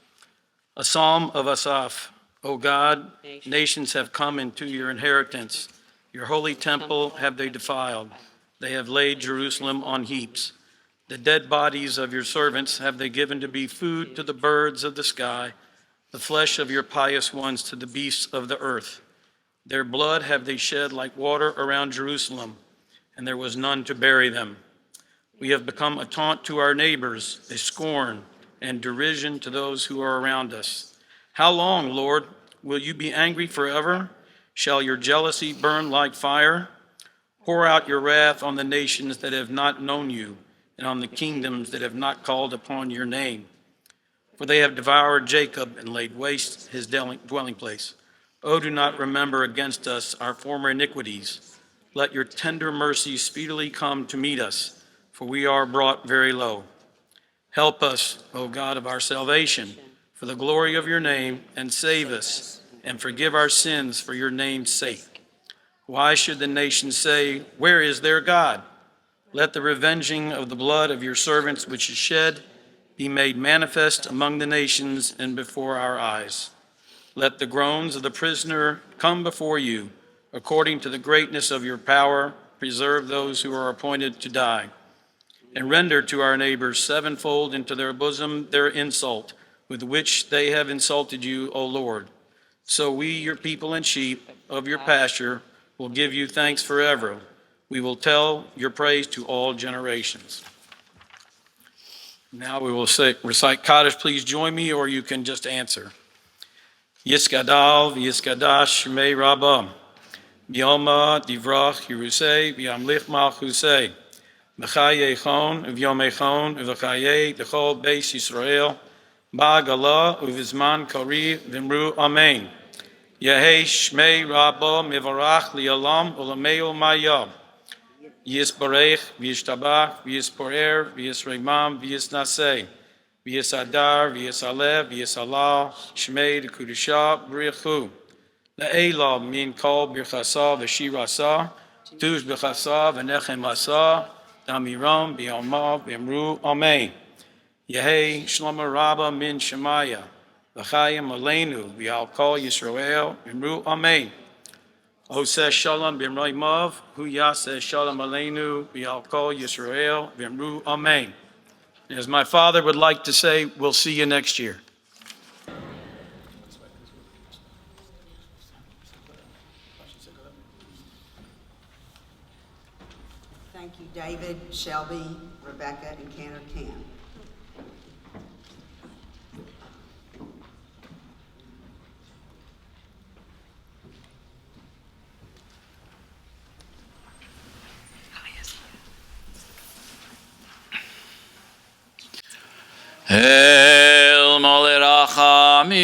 A psalm of Asaph. O God, nations have come into your inheritance. Your holy temple have they defiled. They have laid Jerusalem on heaps. The dead bodies of your servants have they given to be food to the birds of the sky, the flesh of your pious ones to the beasts of the earth. Their blood have they shed like water around Jerusalem, and there was none to bury them. We have become a taunt to our neighbors, a scorn and derision to those who are around us. How long, Lord, will you be angry forever? Shall your jealousy burn like fire? Pour out your wrath on the nations that have not known you, and on the kingdoms that have not called upon your name. For they have devoured Jacob and laid waste his dwelling place. Oh, do not remember against us our former iniquities. Let your tender mercy speedily come to meet us, for we are brought very low. Help us, O God of our salvation, for the glory of your name, and save us, and forgive our sins for your name's sake. Why should the nations say, where is their God? Let the revenging of the blood of your servants which is shed be made manifest among the nations and before our eyes. Let the groans of the prisoner come before you. According to the greatness of your power, preserve those who are appointed to die. And render to our neighbors sevenfold into their bosom their insult, with which they have insulted you, O Lord. So we, your people and sheep of your pasture, will give you thanks forever. We will tell your praise to all generations. Now we will recite Kaddish. Please join me, or you can just answer. Yiskadal v'yiskadash shmei Rabbah, B'yoma divrach Yerusei v'yamlich malchusei, B'chaye chon v'yom echon v'chaye d'chol beis Yisrael, Ba'agala uvizman kari v'imru amen. Yehei shmei Rabbah mivarach li'alam u'lamei u'mayah. Yisbarech, v'yishtabach, v'yisporer, v'yisreimam, v'yisnaseh, v'yisadar, v'yisalev, v'yisalal, shmei d'kudusha, b'richu. Le'ela min kol birchasa v'shirasa, tuz b'chasa v'nechem asa, damiram b'yoma v'imru amen. Yehei shlomo rabba min shemaya, v'chayim aleinu v'al kol Yisrael, v'imru amen. Oseh shalom b'mraimav, hu yaseh shalom aleinu, v'al kol Yisrael, v'imru amen. As my father would like to say, we'll see you next year. Thank you, David, Shelby, Rebecca, and Cantor Cam. El Mole Rachamim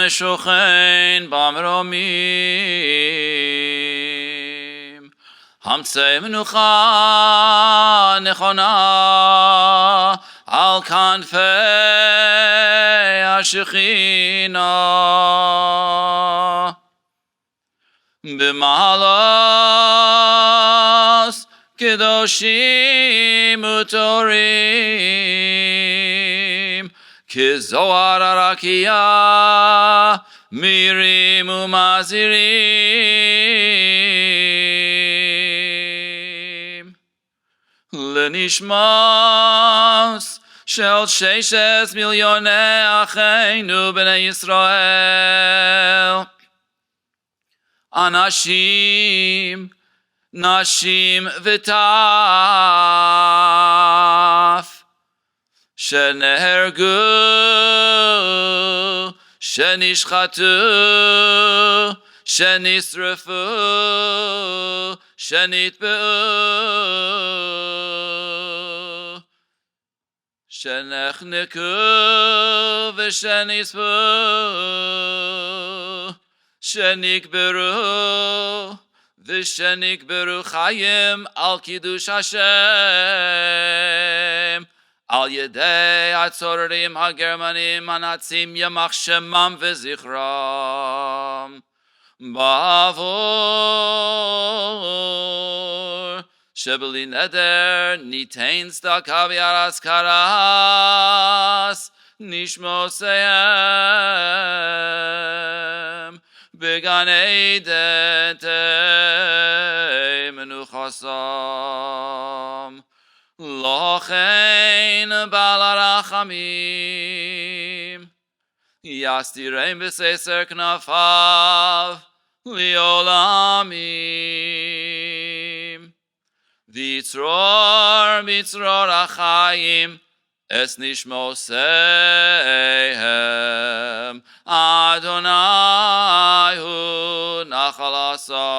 Shochen Bamromim Hamtzei Menucha Nechona Al Kanfei HaShechina B'mahalas Kedoshim Utorim Kizohar Arakia Mirim Umazirim Lenishmas Shel Sheishes Milyonei Acheinu B'nei Yisrael Anashim Nashim v'taf Shenehergu Shenishchatu Shenisrefu Shenitbeu Shenechniku v'shenisfu Shenikberu V'shenikberu chayim al kiddush Hashem al yedei hatzorerim hagermanim anatzim yamach shemam v'zichram ba'avor shebeli neder nitain tzedakah v'yaras karas nishmosehem Began Eden menuchasam Lochein balarachamim Yastirein b'seser knafav Liolamim Vitzror achayim Es nishmosehem Adonai hu nachalasam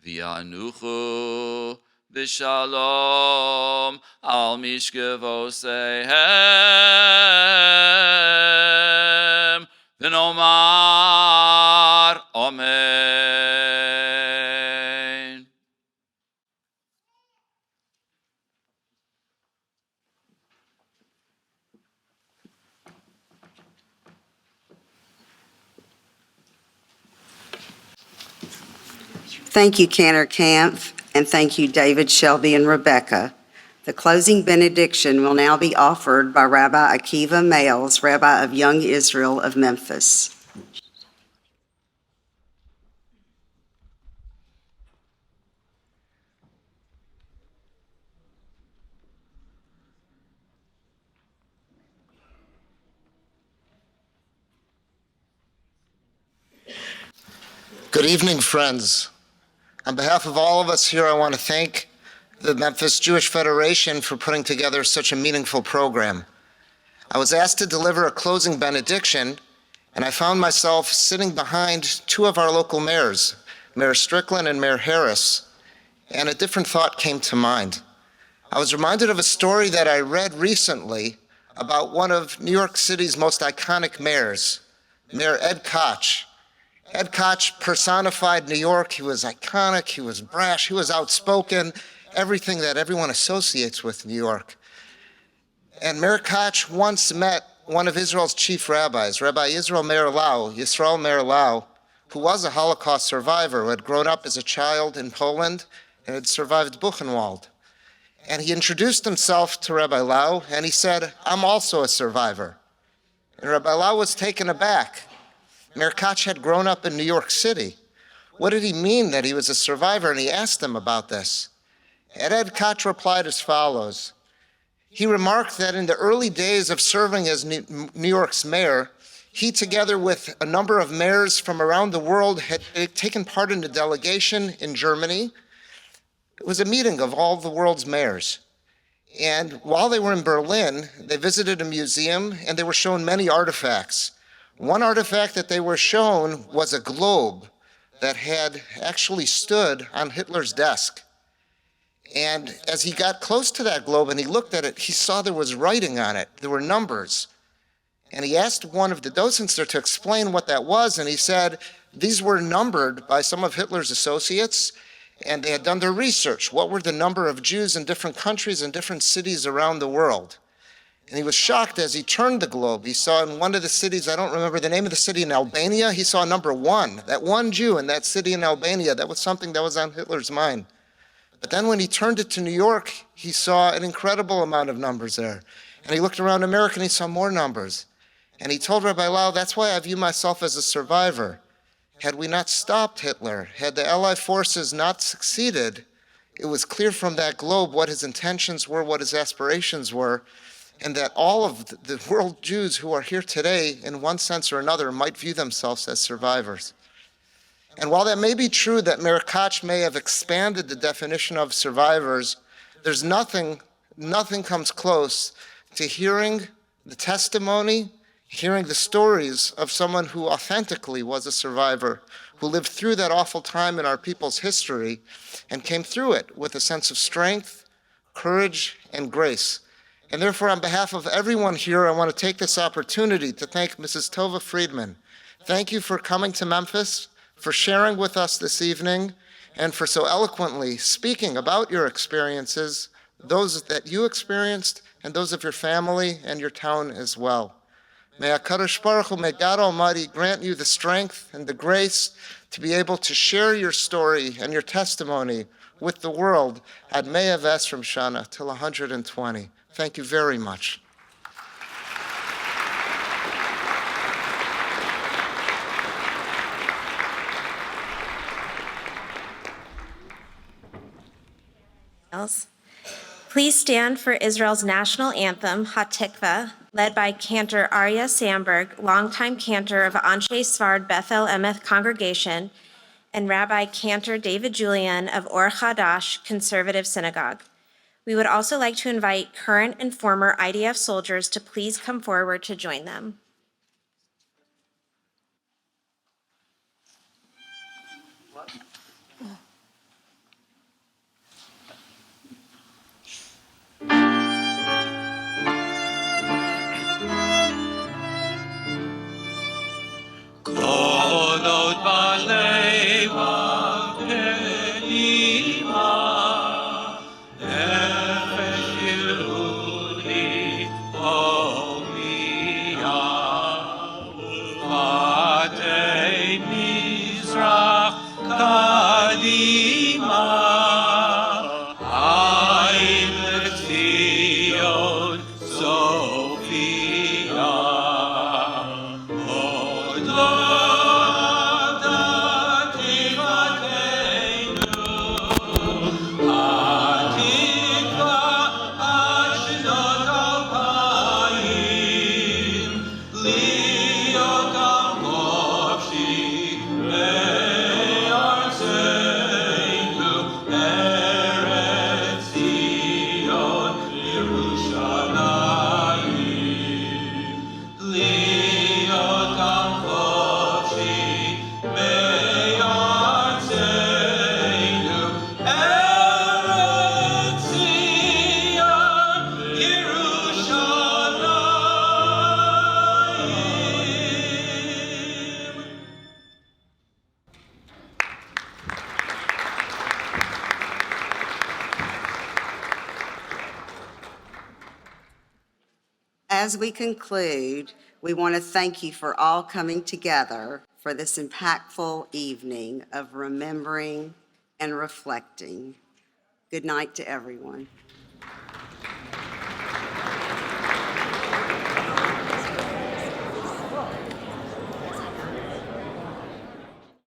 V'yanuchu b'shalom al mishkevosehem V'nomar Amen. Thank you, Cantor Camp, and thank you, David, Shelby, and Rebecca. The closing benediction will now be offered by Rabbi Akiva Males, Rabbi of Young Israel of Memphis. Good evening, friends. On behalf of all of us here, I want to thank the Memphis Jewish Federation for putting together such a meaningful program. I was asked to deliver a closing benediction, and I found myself sitting behind two of our local mayors, Mayor Strickland and Mayor Harris, and a different thought came to mind. I was reminded of a story that I read recently about one of New York City's most iconic mayors, Mayor Ed Koch. Ed Koch personified New York. He was iconic, he was brash, he was outspoken, everything that everyone associates with New York. And Mayor Koch once met one of Israel's chief rabbis, Rabbi Yisrael Meir Lau, who was a Holocaust survivor, who had grown up as a child in Poland and had survived Buchenwald. And he introduced himself to Rabbi Lau, and he said, "I'm also a survivor." And Rabbi Lau was taken aback. Mayor Koch had grown up in New York City. What did he mean that he was a survivor? And he asked him about this. And Ed Koch replied as follows. He remarked that in the early days of serving as New York's mayor, he, together with a number of mayors from around the world, had taken part in a delegation in Germany. It was a meeting of all the world's mayors. And while they were in Berlin, they visited a museum and they were shown many artifacts. One artifact that they were shown was a globe that had actually stood on Hitler's desk. And as he got close to that globe and he looked at it, he saw there was writing on it. There were numbers. And he asked one of the docents there to explain what that was, and he said these were numbered by some of Hitler's associates, and they had done their research. What were the number of Jews in different countries and different cities around the world? And he was shocked as he turned the globe. He saw in one of the cities, I don't remember the name of the city, in Albania, he saw number 1. That one Jew in that city in Albania, that was something that was on Hitler's mind. But then when he turned it to New York, he saw an incredible amount of numbers there. And he looked around America and he saw more numbers. And he told Rabbi Lau, that's why I view myself as a survivor. Had we not stopped Hitler, had the Allied forces not succeeded, it was clear from that globe what his intentions were, what his aspirations were, and that all of the world Jews who are here today, in one sense or another, might view themselves as survivors. And while that may be true that Mayor Koch may have expanded the definition of survivors, there's nothing comes close to hearing the testimony, hearing the stories of someone who authentically was a survivor, who lived through that awful time in our people's history and came through it with a sense of strength, courage, and grace. And therefore, on behalf of everyone here, I want to take this opportunity to thank Mrs. Tova Friedman. Thank you for coming to Memphis, for sharing with us this evening, and for so eloquently speaking about your experiences, those that you experienced, and those of your family and your town as well. May HaKadosh Baruch Hu, may God Almighty grant you the strength and the grace to be able to share your story and your testimony with the world at Me'av Esrim Shana till 120. Thank you very much. Please stand for Israel's national anthem, Hatikva, led by Cantor Arya Sandberg, longtime cantor of Anshe Svard Bethel Emeth Congregation, and Rabbi Cantor David Julian of Or Chadash Conservative Synagogue. We would also like to invite current and former IDF soldiers to please come forward to join them. Kolot baleva kenima, nefesh yehudi omiyah. as we conclude, we want to thank you for all coming together for this impactful evening of remembering and reflecting. Good night to everyone.